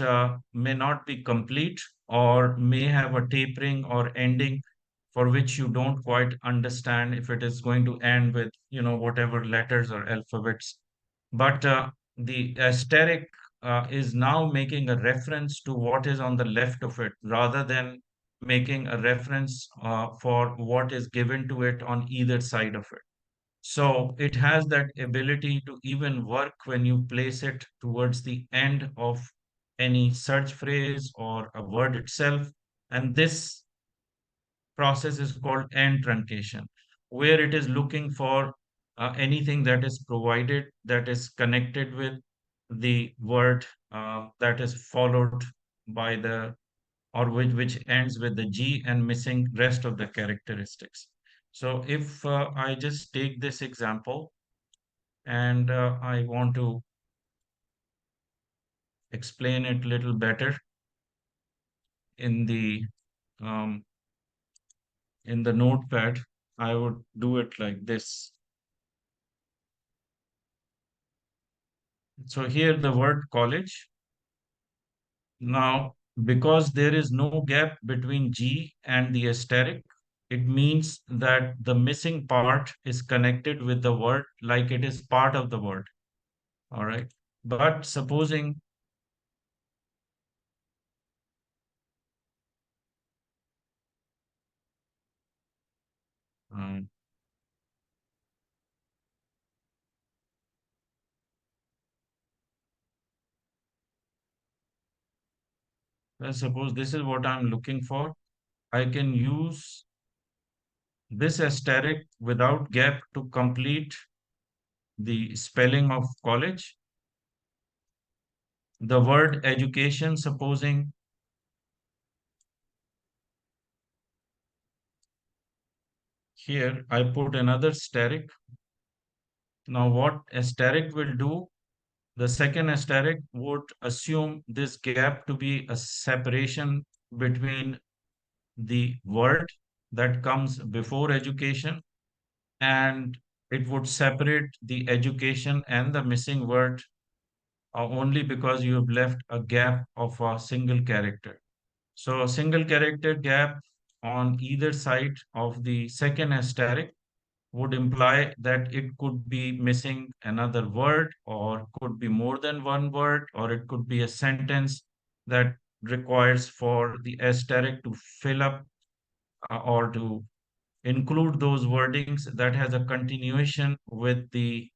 may not be complete or may have a tapering or ending for which you don't quite understand if it is going to end with, whatever letters or alphabets. But the asterisk is now making a reference to what is on the left of it rather than making a reference for what is given to it on either side of it. So it has that ability to even work when you place it towards the end of any search phrase or a word itself. And this process is called end truncation, where it is looking for anything that is provided that is connected with the word that is followed by the or which ends with the G and missing rest of the characteristics. So if I just take this example and I want to explain it a little better in um, the notepad, I would do it like this. So here the word college. Now, because there is no gap between G and the asterisk, it means that the missing part is connected with the word like it is part of the word. All right. But supposing, um, let's suppose this is what I'm looking for, I can use this asterisk without gap to complete the spelling of college. The word education, supposing here I put another asterisk. Now, what asterisk will do, the second asterisk would assume this gap to be a separation between the word that comes before education, and it would separate the education and the missing word only because you have left a gap of a single character. So a single character gap on either side of the second asterisk would imply that it could be missing another word, or could be more than one word, or it could be a sentence that requires for the asterisk to fill up or to include those wordings that has a continuation with the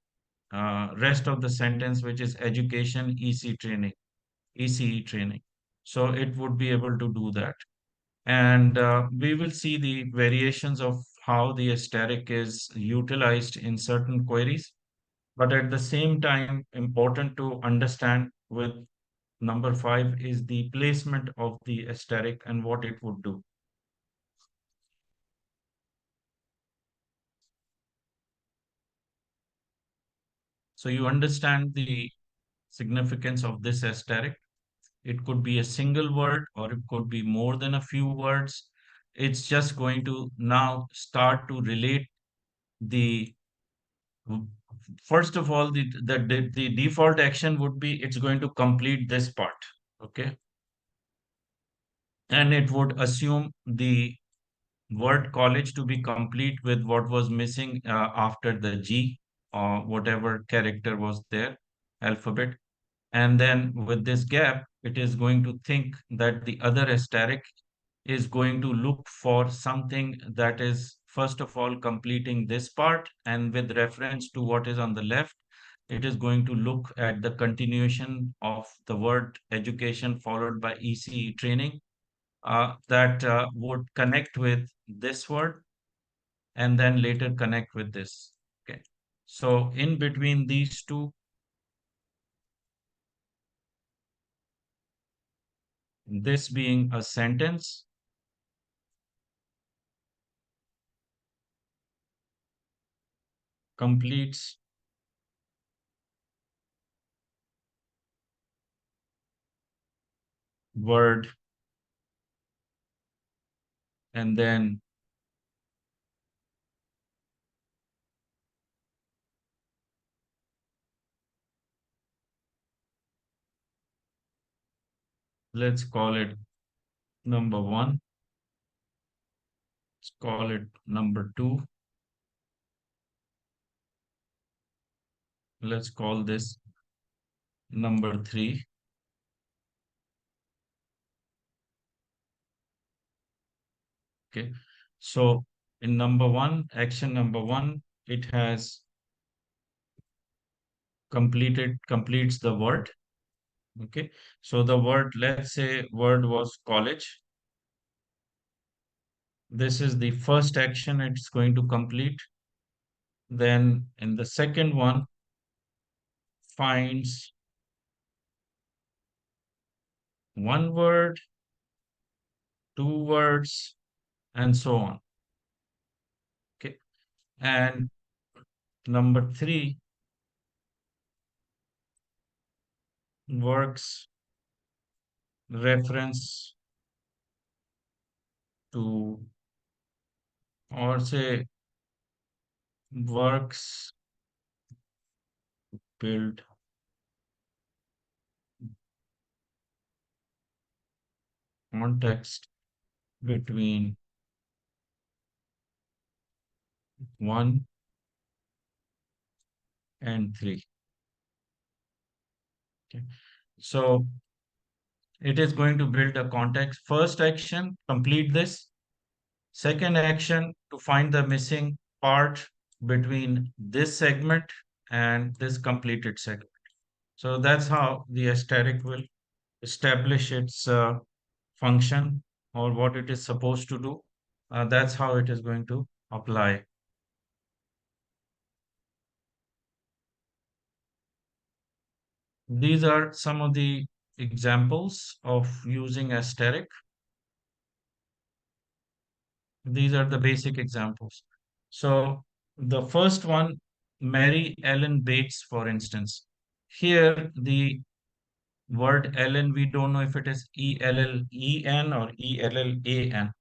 rest of the sentence, which is education, ECE training. So it would be able to do that. And we will see the variations of how the asterisk is utilized in certain queries. But at the same time, important to understand with number 5 is the placement of the asterisk and what it would do. So you understand the significance of this asterisk. It could be a single word or it could be more than a few words. It's just going to now start to relate the first of all, the default action would be it's going to complete this part, okay? And it would assume the word college to be complete with what was missing after the G or whatever character was there, alphabet. And then with this gap, it is going to think that the other asterisk is going to look for something that is, first of all, completing this part. And with reference to what is on the left, it is going to look at the continuation of the word education followed by ECE training that would connect with this word and then later connect with this. Okay. So in between these two, this being a sentence, completes word and then Let's call it number one. Let's call it number two. Let's call this number three. Okay. So in number one, action number one, it has completes the word. Okay. So the word, let's say word was college. This is the first action it's going to complete. Then in the second one, finds one word, two words, and so on. Okay. And number three, works reference to, or say works build context between one and three. Okay. So it is going to build a context. First action, complete this. Second action, to find the missing part between this segment and this completed segment. So that's how the aesthetic will establish its function or what it is supposed to do. That's how it is going to apply. These are some of the examples of using asterisk. These are the basic examples. So the first one, Mary Ellen Bates, for instance. Here, the word Ellen, we don't know if it is Ellen or Ellan.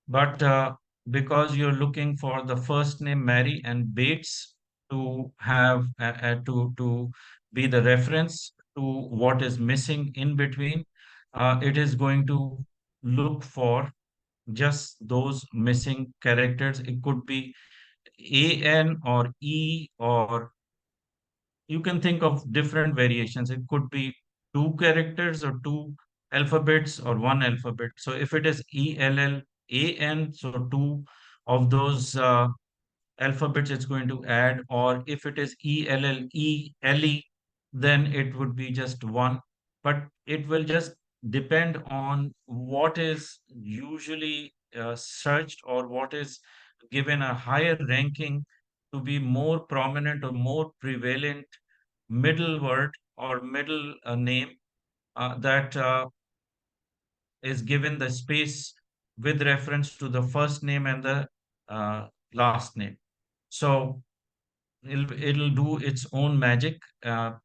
But because you're looking for the first name Mary and Bates to have to be the reference to what is missing in between, it is going to look for just those missing characters. It could be AN or E, or you can think of different variations. It could be two characters or two alphabets or one alphabet. So if it is ELLAN, so two of those alphabets it's going to add, or if it is ELLELE, then it would be just one. But it will just depend on what is usually searched or what is given a higher ranking to be more prominent or more prevalent middle word or middle name that is given the space with reference to the first name and the uh, last name. So it'll do its own magic.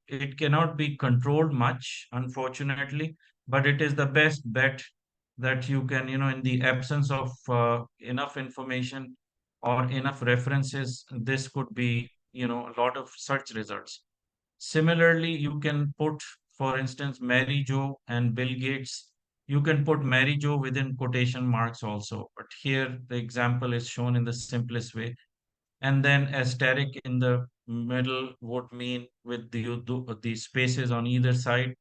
It cannot be controlled much, unfortunately, but it is the best bet that you can, in the absence of enough information or enough references, this could be, a lot of search results. Similarly, you can put, for instance, Mary Jo and Bill Gates. You can put Mary Jo within quotation marks also, but here the example is shown in the simplest way. And then asterisk in the middle would mean with the spaces on either side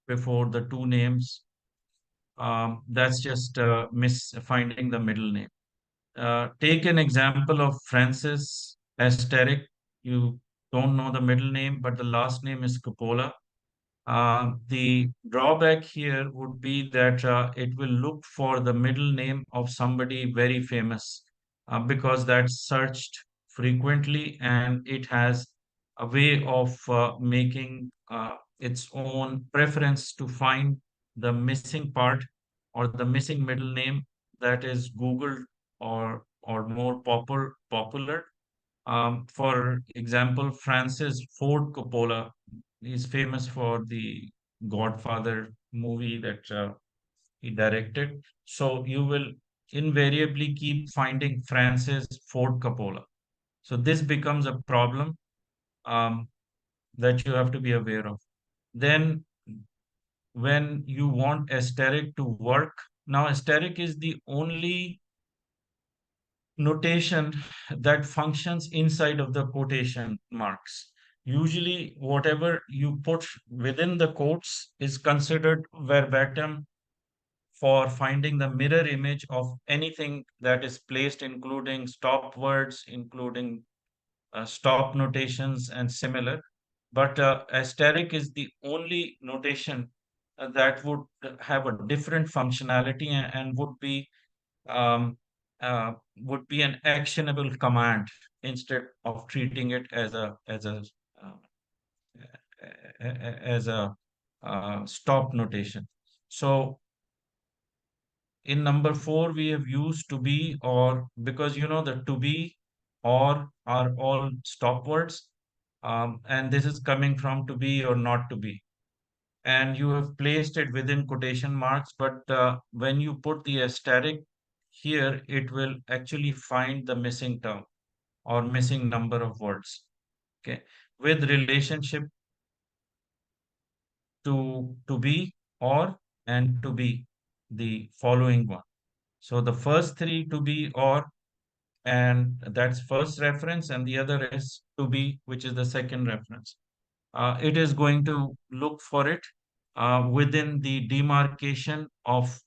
before the two names. That's just finding the middle name. Take an example of Francis asterisk. You don't know the middle name, but the last name is Coppola. The drawback here would be that it will look for the middle name of somebody very famous because that's searched frequently, and it has a way of making its own preference to find the missing part or the missing middle name that is Googled or more popular. For example, Francis Ford Coppola is famous for the Godfather movie that he directed. So you will invariably keep finding Francis Ford Coppola. So this becomes a problem um, that you have to be aware of. Then when you want asterisk to work. Now, asterisk is the only notation that functions inside of the quotation marks. Usually, whatever you put within the quotes is considered verbatim for finding the mirror image of anything that is placed, including stop words, including stop notations, and similar. But asterisk is the only notation that would have a different functionality and um, would be an actionable command instead of treating it uh, as a stop notation. So in number four, we have used to be or, because you know the to be or are all stop words, and this is coming from to be or not to be, and you have placed it within quotation marks. But when you put the asterisk here, it will actually find the missing term or missing number of words. Okay, with relationship to be or and to be, the following one. So the first three to be or, and that's first reference, and the other is to be, which is the second reference. It is going to look for it within the demarcation of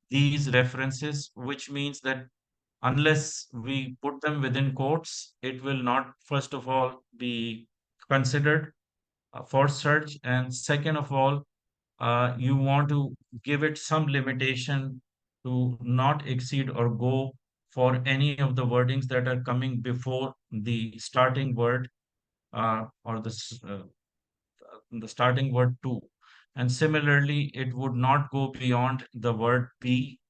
these references, which means that unless we put them within quotes, it will not, first of all, be considered for search. And second of all, you want to give it some limitation to not exceed or go for any of the wordings that are coming before the starting word or the starting word to. And similarly, it would not go beyond the word be,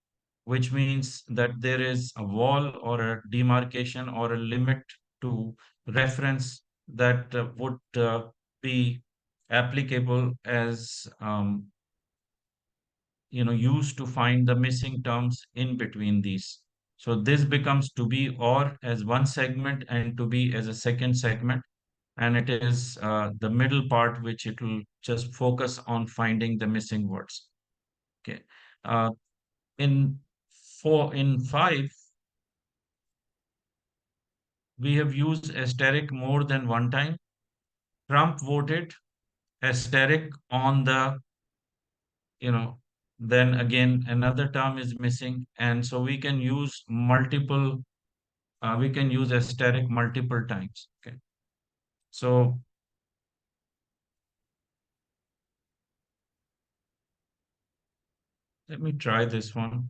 which means that there is a wall or a demarcation or a limit to reference that would be applicable as used to find the missing terms in between these. So this becomes to be or as one segment and to be as a second segment, and it is the middle part which it will just focus on finding the missing words. Okay. Uh, in five, we have used asterisk more than one time. Trump voted asterisk on the, you know, then again another term is missing, and so we can use asterisk multiple times. Okay. So let me try this one.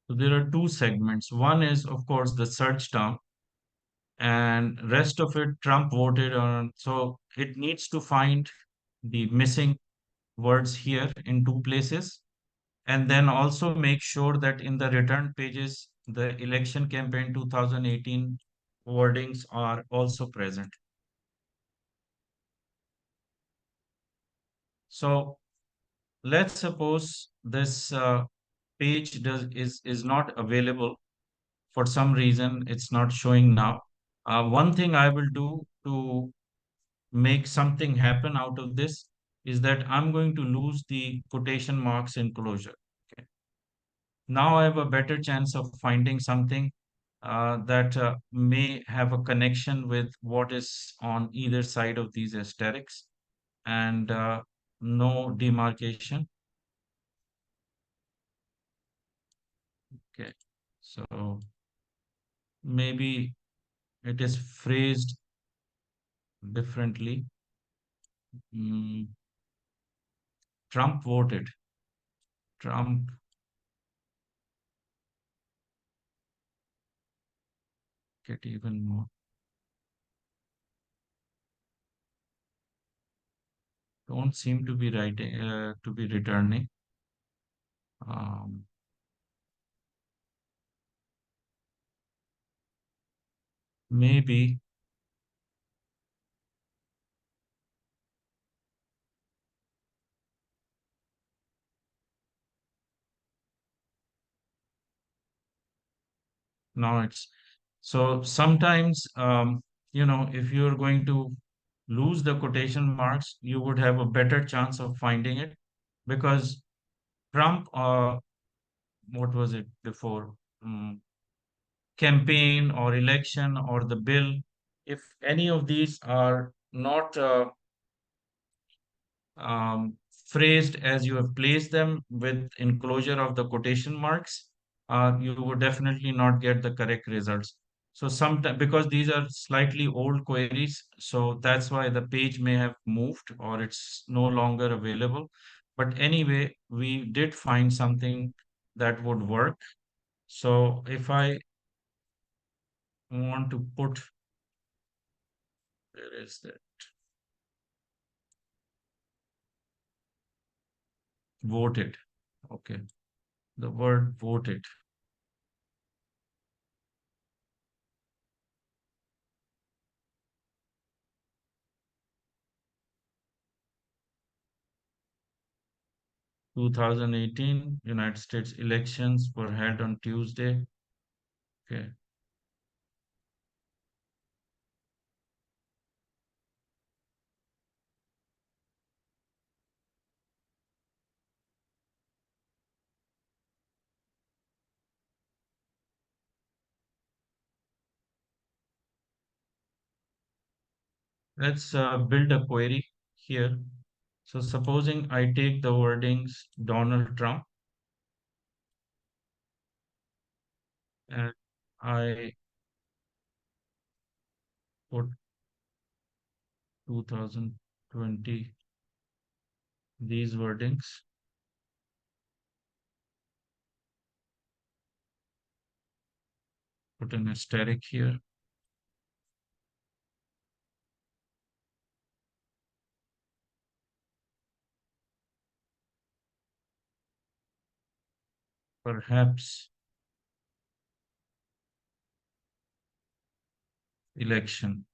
So there are two segments. One is, of course, the search term, and rest of it Trump voted on. So it needs to find the missing words here in two places, and then also make sure that in the return pages, the election campaign 2018 wordings are also present. So let's suppose this page is not available for some reason. It's not showing now. One thing I will do to make something happen out of this is that I'm going to lose the quotation marks enclosure. Okay. Now I have a better chance of finding something that may have a connection with what is on either side of these asterisks, and no demarcation. Okay. So maybe it is phrased differently. Mm, Trump voted. Trump, get even more. Don't seem to be writing, to be returning. Um, maybe. Now it's so sometimes, if you're going to lose the quotation marks, you would have a better chance of finding it because Trump, what was it before? Mm, Campaign or election or the bill, if any of these are not um, phrased as you have placed them with enclosure of the quotation marks, you would definitely not get the correct results. So sometimes, because these are slightly old queries, so that's why the page may have moved or it's no longer available. But anyway, we did find something that would work. So if I want to put, where is that? Voted. Okay. The word voted. 2018 United States elections were held on Tuesday. Okay, let's build a query here. So supposing I take the wordings Donald Trump and I put 2020, these wordings, put an asterisk here, perhaps election.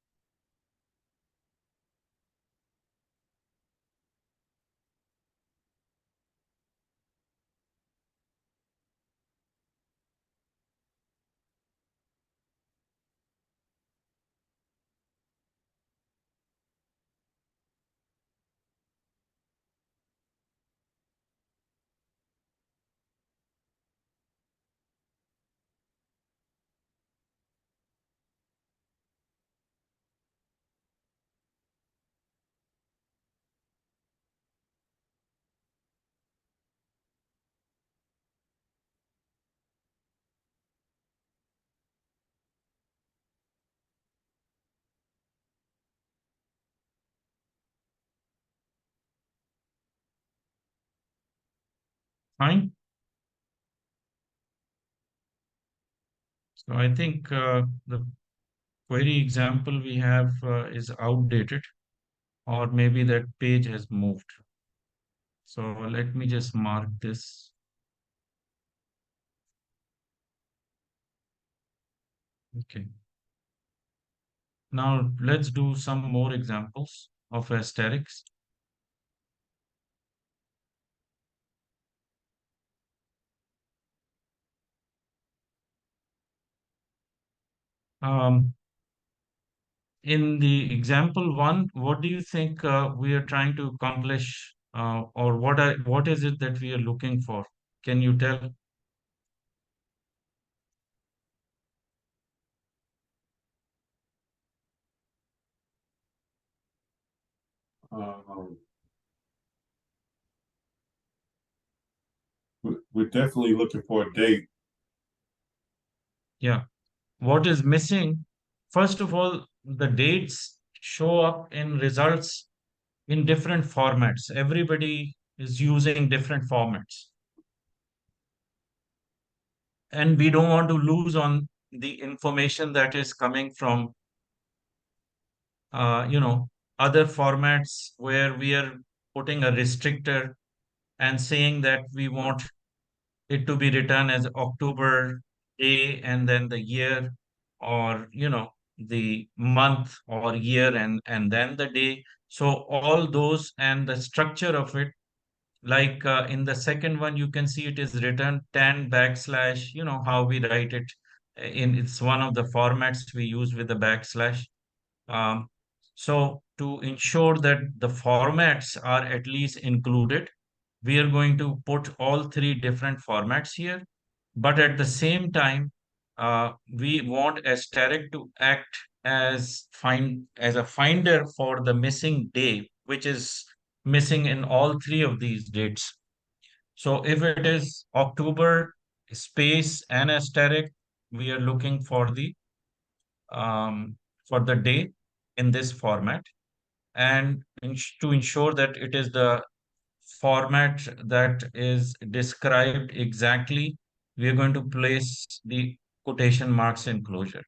Fine. So I think the query example we have is outdated, or maybe that page has moved. So let me just mark this. Okay. Now let's do some more examples of aesthetics. Um, in the example one, what do you think we are trying to accomplish, or what is it that we are looking for? Can you tell? Um, we're definitely looking for a date. Yeah. What is missing? First of all, the dates show up in results in different formats. Everybody is using different formats, and we don't want to lose on the information that is coming from uh, you know, other formats where we are putting a restrictor and saying that we want it to be written as October day and then the year, or, the month or year, and then the day. So all those and the structure of it, like in the second one, you can see it is written 10 backslash, how we write it. It's one of the formats we use with the backslash. Um, so to ensure that the formats are at least included, we are going to put all three different formats here. But at the same time, we want asterisk to act as a finder for the missing day, which is missing in all three of these dates. So if it is October space and asterisk, we are looking for the day in this format, and to ensure that it is the format that is described exactly, we are going to place the quotation marks enclosure.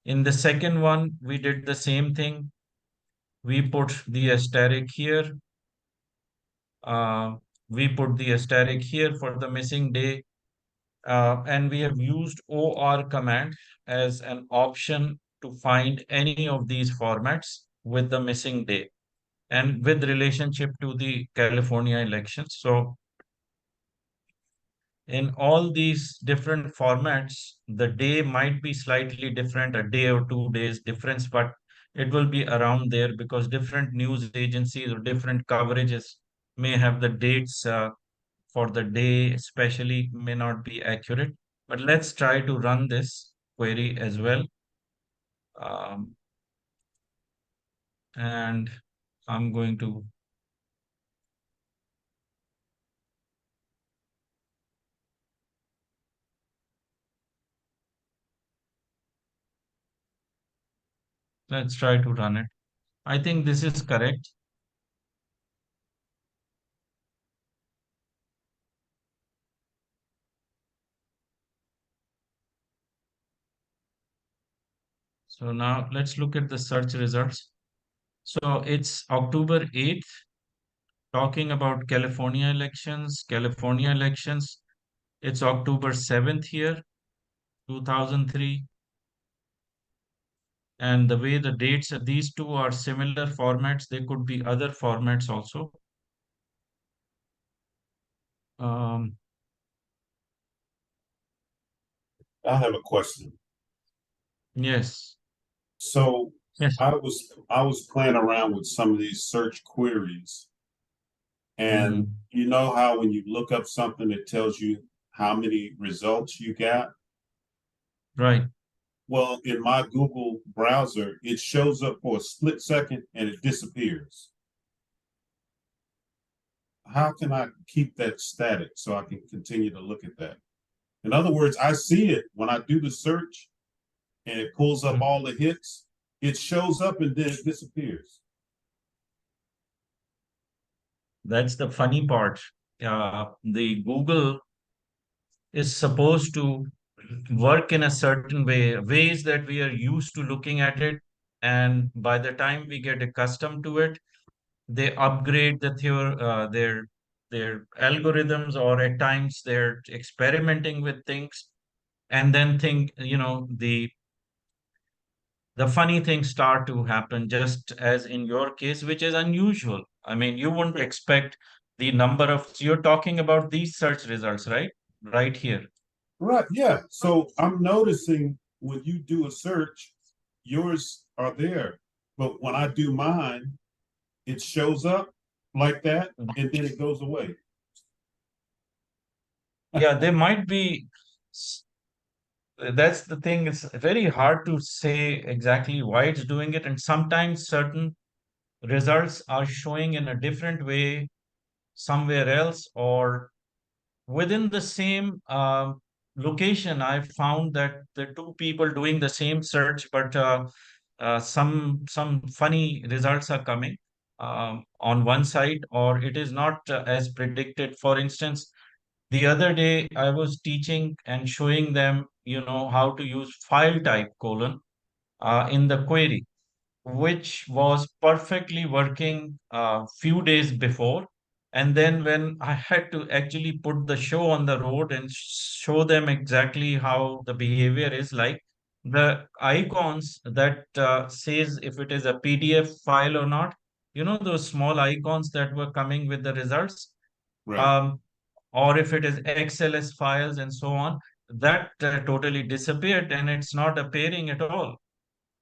In the second one, we did the same thing. We put the asterisk here. Uh, we put the asterisk here for the missing day, and we have used OR command as an option to find any of these formats with the missing day and with relationship to the California elections. So in all these different formats, the day might be slightly different, a day or 2 days difference, but it will be around there because different news agencies or different coverages may have the dates for the day, especially may not be accurate. But let's try to run this query as well. Um, and I'm going to, let's try to run it. I think this is correct. So now let's look at the search results. So it's October 8th, talking about California elections. California elections, it's October 7th here, 2003. And the way the dates, these two are similar formats. They could be other formats also. Um, I have a question. yes, So yes. I was playing around with some of these search queries, and Mhm. you know how when you look up something, it tells you how many results you got. Right. Well, in my Google browser, it shows up for a split second and it disappears. How can I keep that static so I can continue to look at that? In other words, I see it when I do the search and it pulls up Mhm. all the hits. It shows up and then it disappears. That's the funny part. The Google is supposed to work in a certain way, ways that we are used to looking at it. And by the time we get accustomed to it, they upgrade their algorithms, or at times they're experimenting with things, and then think, the funny things start to happen, just as in your case, which is unusual. I mean, you wouldn't expect the number of, you're talking about these search results, right? Right here. Right. Yeah. So I'm noticing when you do a search, yours are there. But when I do mine, it shows up like that and then it goes away. Yeah, they might be. That's the thing. It's very hard to say exactly why it's doing it. And sometimes certain results are showing in a different way somewhere else, or within the same location. I found that the two people doing the same search, but some funny results are coming on one side, or it is not as predicted. For instance, the other day I was teaching and showing them, how to use file type colon in the query, which was perfectly working a few days before. And then when I had to actually put the show on the road and show them exactly how the behavior is like, the icons that says if it is a PDF file or not, those small icons that were coming with the results, Right. um, or if it is XLS files and so on, that totally disappeared and it's not appearing at all.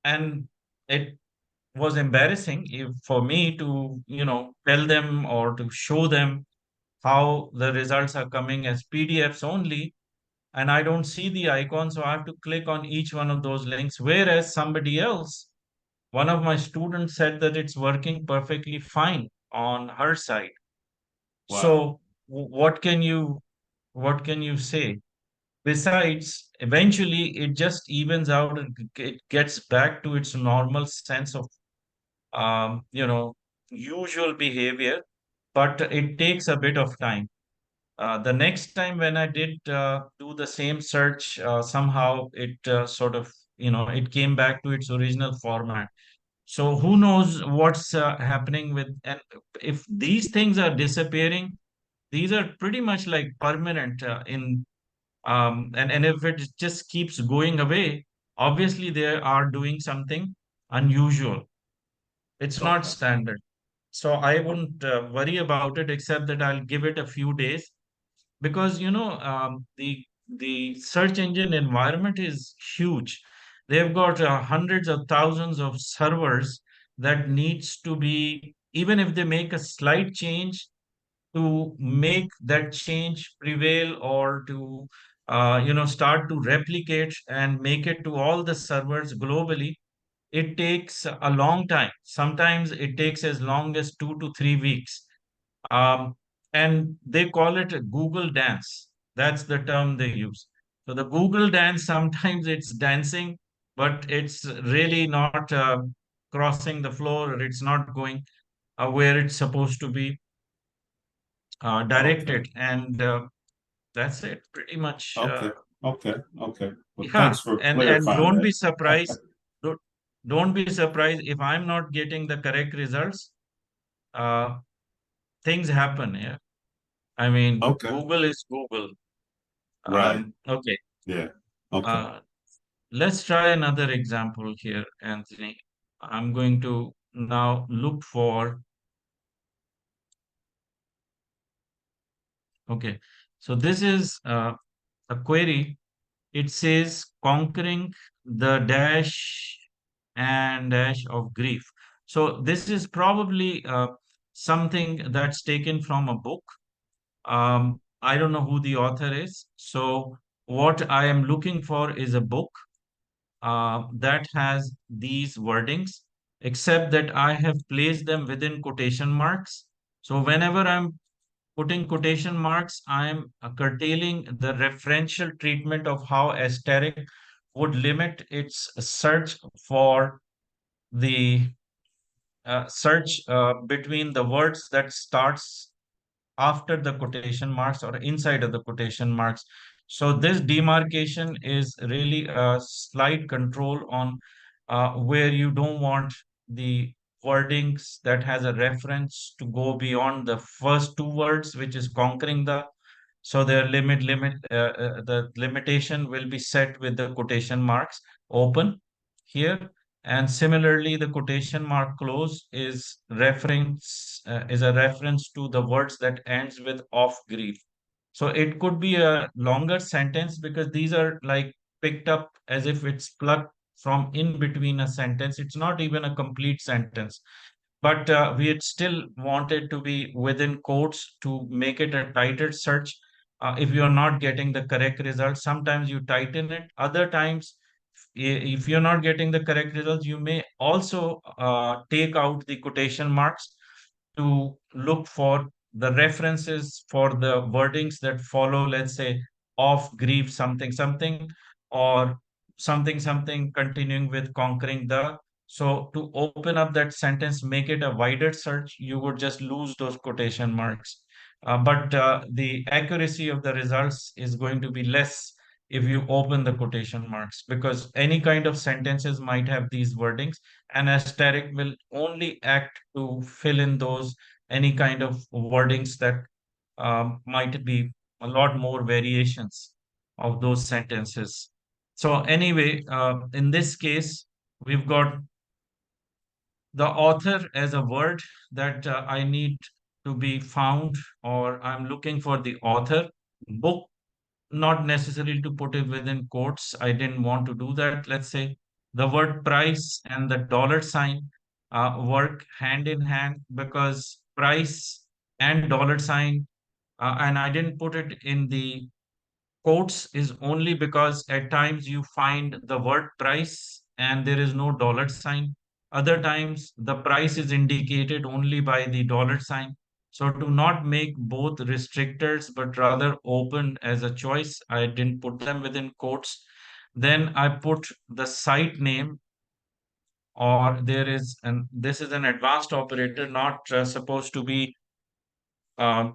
And it was embarrassing for me to, tell them or to show them how the results are coming as PDFs only, and I don't see the icon, so I have to click on each one of those links. Whereas somebody else, one of my students said that it's working perfectly fine on her side. Wow. So what can you say? Besides, eventually it just evens out and it gets back to its normal sense of usual behavior, but it takes a bit of time. The next time when I did do the same search, somehow it sort of, it came back to its original format. So who knows what's happening with, and if these things are disappearing, these are pretty much like permanent and if it just keeps going away, obviously they are doing something unusual. It's not Okay. standard. So I wouldn't worry about it, except that I'll give it a few days, because the search engine environment is huge. They've got hundreds of thousands of servers that needs to be, even if they make a slight change, to make that change prevail or to start to replicate and make it to all the servers globally, it takes a long time. Sometimes it takes as long as 2 to 3 weeks. um, and they call it a Google dance. That's the term they use. So the Google dance, sometimes it's dancing, but it's really not crossing the floor, or it's not going where it's supposed to be Okay. directed. And that's it, pretty much. Okay. Okay. Okay. Well, Yeah, thanks for and clarifying don't be that. surprised. Don't, don't be surprised if I'm not getting the correct results. Uh, Things happen. Yeah, I mean, Okay. Google is Google. Right. Okay. Yeah. Okay. Uh, let's try another example here, Anthony. I'm going to now look for, okay. So this is a query. It says conquering the dash and dash of grief. So this is probably something that's taken from a book. I don't know who the author is. So what I am looking for is a book that has these wordings, except that I have placed them within quotation marks. So whenever I'm putting quotation marks, I'm curtailing the referential treatment of how asterisk would limit its search for the search between the words that starts after the quotation marks or inside of the quotation marks. So this demarcation is really a slight control on where you don't want the wordings that has a reference to go beyond the first two words, which is conquering the. So their the limitation will be set with the quotation marks open here. And similarly, the quotation mark close is a reference to the words that ends with of grief. So it could be a longer sentence because these are like picked up as if it's plucked from in between a sentence. It's not even a complete sentence, but we had still wanted to be within quotes to make it a tighter search. If you are not getting the correct result, sometimes you tighten it. Other times, if you're not getting the correct results, you may also take out the quotation marks to look for the references for the wordings that follow, let's say, of grief, something, something, or something, something, continuing with conquering the. So to open up that sentence, make it a wider search, you would just lose those quotation marks. But the accuracy of the results is going to be less if you open the quotation marks, because any kind of sentences might have these wordings, and asterisk will only act to fill in those any kind of wordings that might be a lot more variations of those sentences. So anyway, in this case, we've got the author as a word that I need to be found, or I'm looking for the author. Book, not necessarily to put it within quotes. I didn't want to do that. Let's say the word price and the dollar sign work hand in hand, because price and dollar sign, and I didn't put it in the quotes is only because at times you find the word price and there is no dollar sign. Other times the price is indicated only by the dollar sign. So to not make both restrictors but rather open as a choice, I didn't put them within quotes. Then I put the site name, or there is, and this is an advanced operator, not supposed to be uh,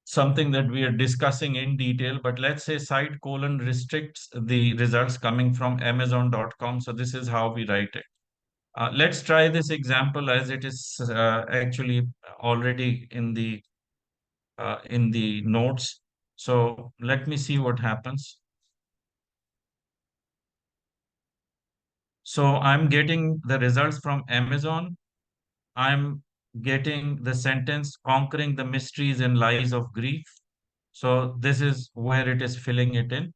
something that we are discussing in detail, but let's say site colon restricts the results coming from Amazon.com. So this is how we write it. Let's try this example as it is actually already in the notes. So let me see what happens. So I'm getting the results from Amazon. I'm getting the sentence conquering the mysteries and lies of grief. So this is where it is filling it in.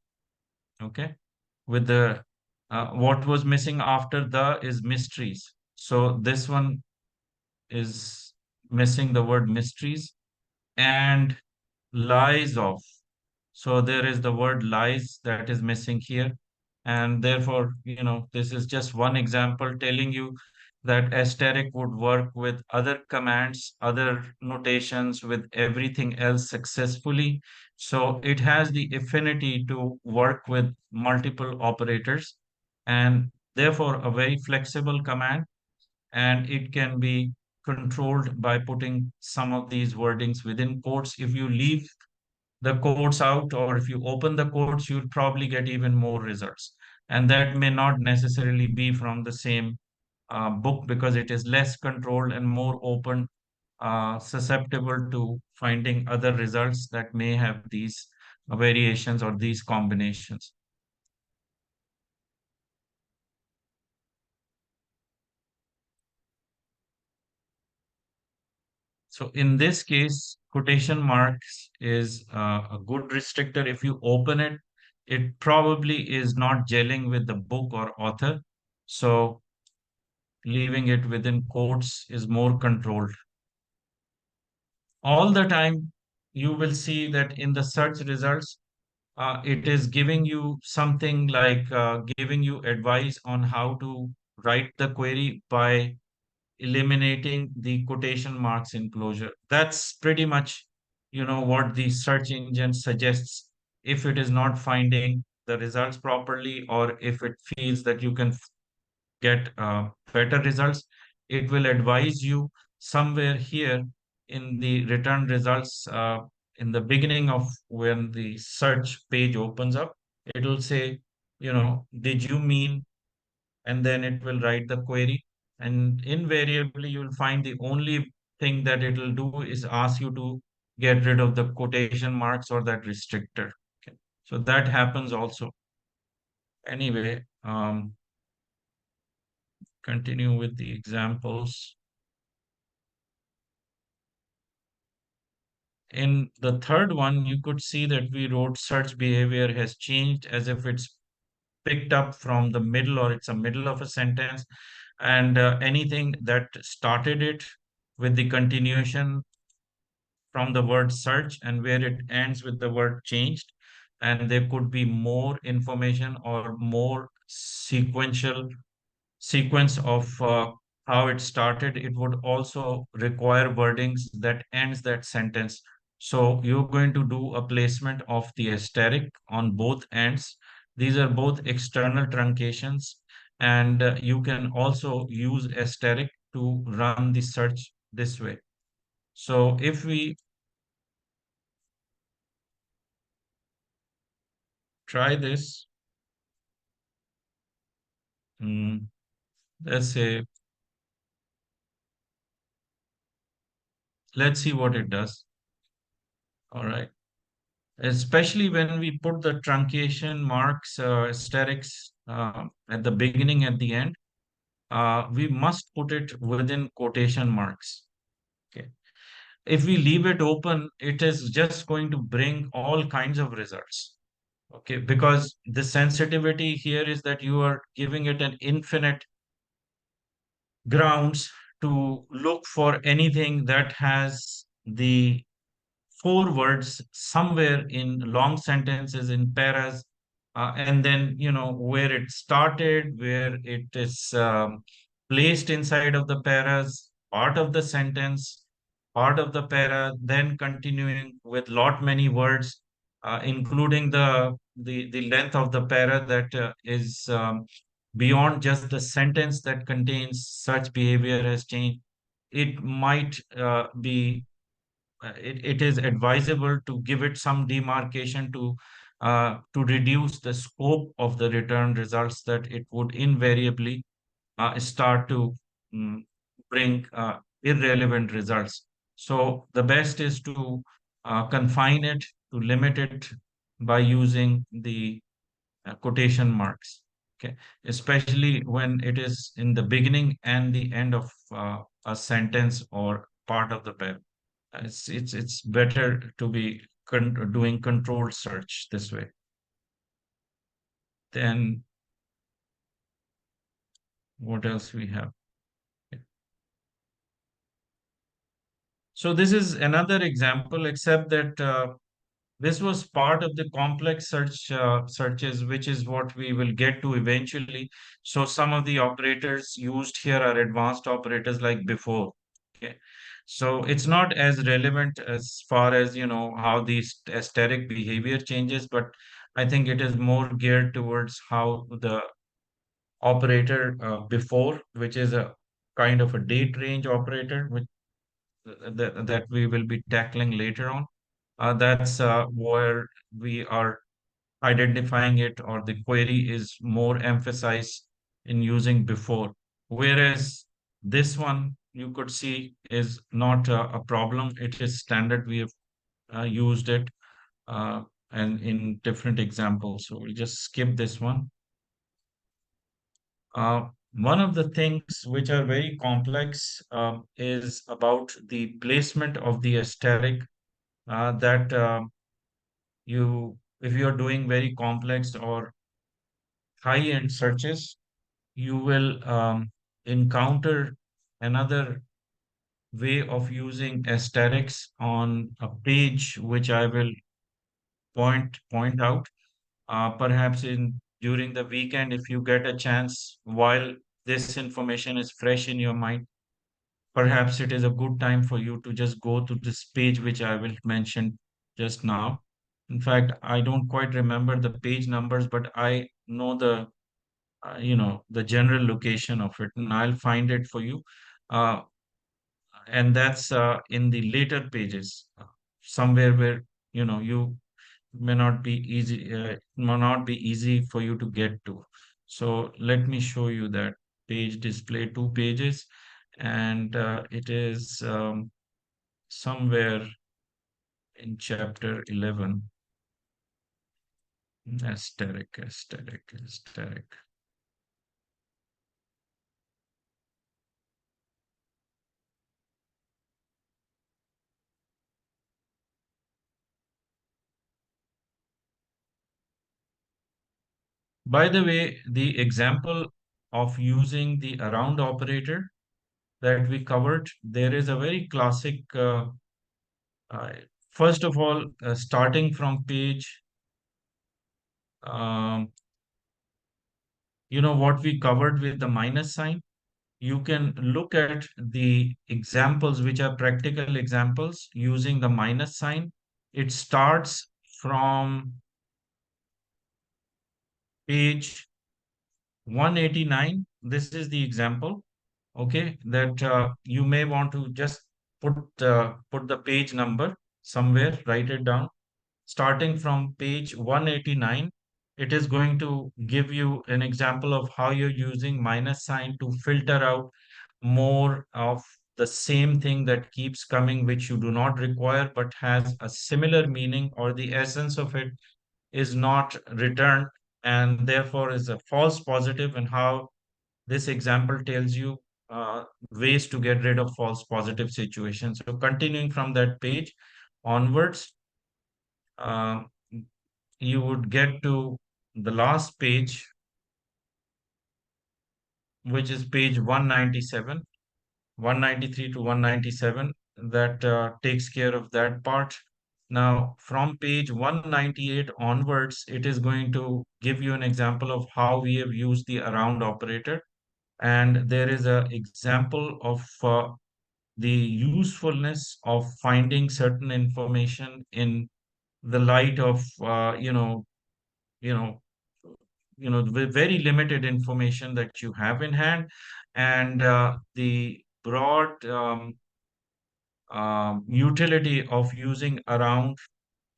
Okay. With the what was missing after the is mysteries. So this one is missing the word mysteries and lies of. So there is the word lies that is missing here. And therefore, this is just one example telling you that asterisk would work with other commands, other notations, with everything else successfully. So it has the affinity to work with multiple operators, and therefore a very flexible command, and it can be controlled by putting some of these wordings within quotes. If you leave the quotes out, or if you open the quotes, you'll probably get even more results. And that may not necessarily be from the same book, because it is less controlled and more open, susceptible to finding other results that may have these variations or these combinations. So in this case, quotation marks is a good restrictor. If you open it, it probably is not gelling with the book or author. So leaving it within quotes is more controlled. All the time, you will see that in the search results, it is giving you something like giving you advice on how to write the query by eliminating the quotation marks enclosure. That's pretty much, what the search engine suggests if it is not finding the results properly, or if it feels that you can get better results. It will advise you somewhere here in the return results, in the beginning of when the search page opens up. It will say, did you mean, and then it will write the query. And invariably, you'll find the only thing that it will do is ask you to get rid of the quotation marks or that restrictor. Okay. So that happens also. Anyway, continue with the examples. In the third one, you could see that we wrote search behavior has changed, as if it's picked up from the middle, or it's a middle of a sentence. And anything that started it with the continuation from the word search and where it ends with the word changed. And there could be more information or more sequence of how it started. It would also require wordings that ends that sentence. So you're going to do a placement of the asterisk on both ends. These are both external truncations, and you can also use asterisk to run the search this way. So if we try this, mm, let's say, let's see what it does. All right. especially when we put the truncation marks, asterisk at the beginning, at the end. We must put it within quotation marks. Okay. If we leave it open, it is just going to bring all kinds of results. Okay, because the sensitivity here is that you are giving it an infinite grounds to look for anything that has the four words somewhere in long sentences, in paras, and then where it started, where it is placed inside of the paras, part of the sentence, part of the para, then continuing with lot many words, including the length of the para that is beyond just the sentence that contains such behavior has changed. It might be it is advisable to give it some demarcation to reduce the scope of the return results that it would invariably start to mm, bring irrelevant results. So the best is to confine it, to limit it by using the quotation marks. Okay, especially when it is in the beginning and the end of a sentence or part of the paragraph. It's better to be doing controlled search this way. Then what else we have? So this is another example, except that this was part of the complex searches, which is what we will get to eventually. So some of the operators used here are advanced operators like before. Okay. So it's not as relevant as far as, how the asterisk behavior changes, but I think it is more geared towards how the operator before, which is a kind of a date range operator, which that we will be tackling later on. That's where we are identifying it, or the query is more emphasized in using before. Whereas this one, you could see, is not a problem. It is standard. We have used it uh, and in different examples. So we'll just skip this one. One of the things which are very complex is about the placement of the asterisk that if you're doing very complex or high-end searches, you will encounter another way of using asterisks on a page, which I will point out. Perhaps in during the weekend, if you get a chance, while this information is fresh in your mind, perhaps it is a good time for you to just go to this page, which I will mention just now. In fact, I don't quite remember the page numbers, but I know the general location of it, and I'll find it for you. Uh, and that's in the later pages, somewhere where you may not be easy for you to get to. So let me show you that page display, two pages, and it is somewhere in chapter 11. Asterisk. By the way, the example of using the around operator that we covered, there is a very classic, uh, first of all, starting from page, um, what we covered with the minus sign. You can look at the examples, which are practical examples using the minus sign. It starts from page 189. This is the example, okay, that you may want to just put the page number somewhere, write it down. Starting from page 189, it is going to give you an example of how you're using minus sign to filter out more of the same thing that keeps coming, which you do not require, but has a similar meaning, or the essence of it is not returned, and therefore is a false positive, and how this example tells you ways to get rid of false positive situations. So continuing from that page onwards, uh, you would get to the last page, which is page 197, 193 to 197, that takes care of that part. Now, from page 198 onwards, it is going to give you an example of how we have used the around operator. And there is an example of the usefulness of finding certain information in the light of, you know, the very limited information that you have in hand, and the broad utility of using around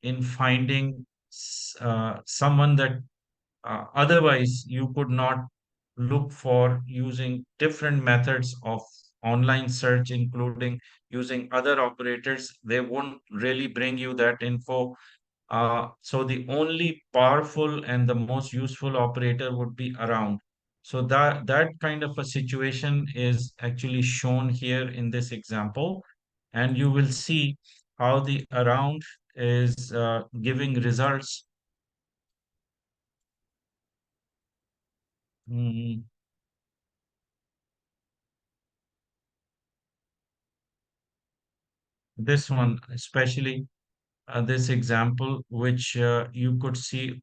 in finding someone that otherwise you could not look for, using different methods of online search, including using other operators. They won't really bring you that info. So the only powerful and the most useful operator would be around. So that kind of a situation is actually shown here in this example, and you will see how the around is giving results. Mm, this one, especially this example, which you could see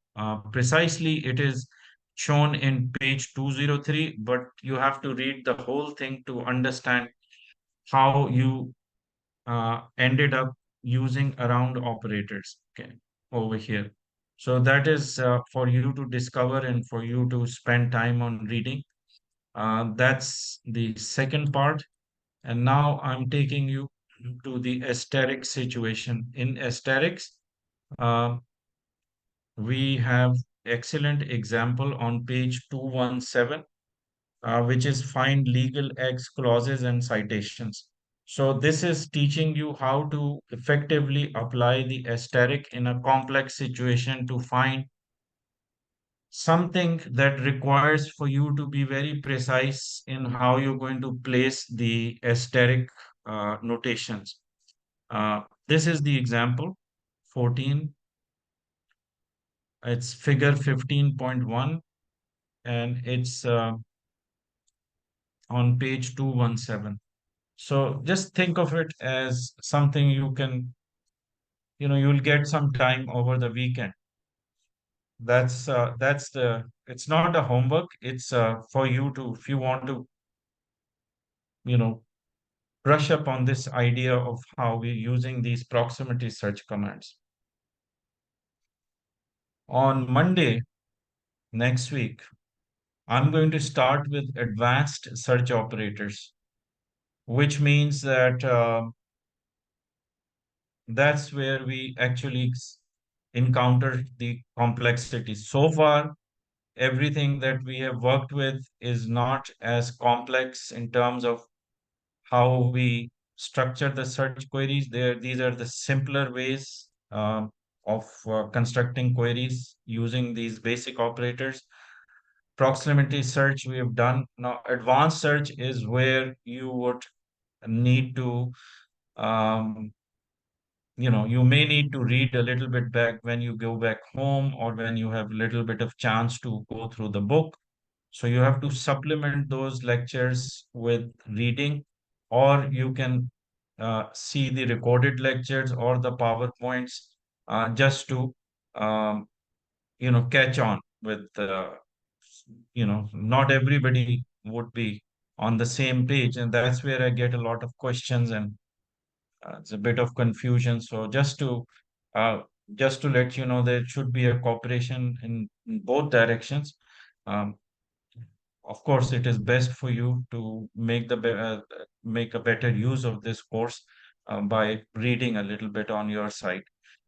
precisely, it is shown in page 203, but you have to read the whole thing to understand how you ended up using around operators, okay, over here. So that is for you to discover and for you to spend time on reading. That's the second part. And now I'm taking you to the asterisk situation. In asterisk, uh, we have excellent example on page 217, which is find legal X clauses and citations. So this is teaching you how to effectively apply the asterisk in a complex situation to find something that requires for you to be very precise in how you're going to place the asterisk notations. This is the example 14. It's figure 15.1, and it's on page 217. So just think of it as something you can, you'll get some time over the weekend. It's not a homework. It's for you to, if you want to, you know, brush up on this idea of how we're using these proximity search commands. On Monday next week, I'm going to start with advanced search operators, which means that that's where we actually encounter the complexity. So far, everything that we have worked with is not as complex in terms of how we structure the search queries. These are the simpler ways of constructing queries using these basic operators. Proximity search we have done. Now, advanced search is where you would need to um, you may need to read a little bit back when you go back home, or when you have a little bit of chance to go through the book. So you have to supplement those lectures with reading, or you can see the recorded lectures or the PowerPoints just to um, catch on with not everybody would be on the same page, and that's where I get a lot of questions, and it's a bit of confusion. So uh, just to let you know, there should be a cooperation in both directions. Um, of course, it is best for you to make a better use of this course by reading a little bit on your side.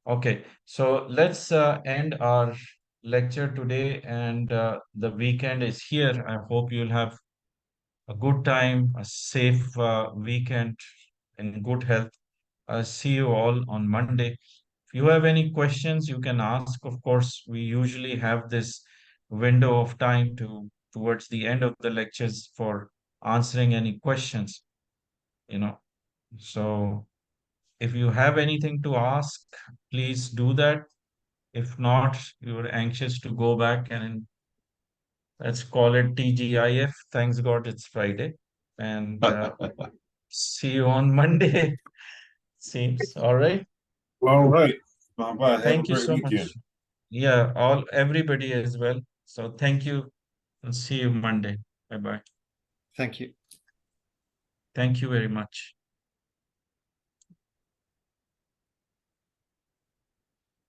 Okay, so let's end our lecture today, and the weekend is here. I hope you'll have a good time, a safe weekend, in good health. I'll see you all on Monday. If you have any questions, you can ask. Of course, we usually have this window of time towards the end of the lectures for answering any questions, you know. So if you have anything to ask, please do that. If not, you're anxious to go back and let's call it TGIF. Thanks God it's Friday. And see you on Monday. Seems all right. All right. Bye bye. Have a Thank you great so weekend. much. Yeah, all everybody as well. So thank you and see you Monday. Bye bye. Thank you. Thank you very much.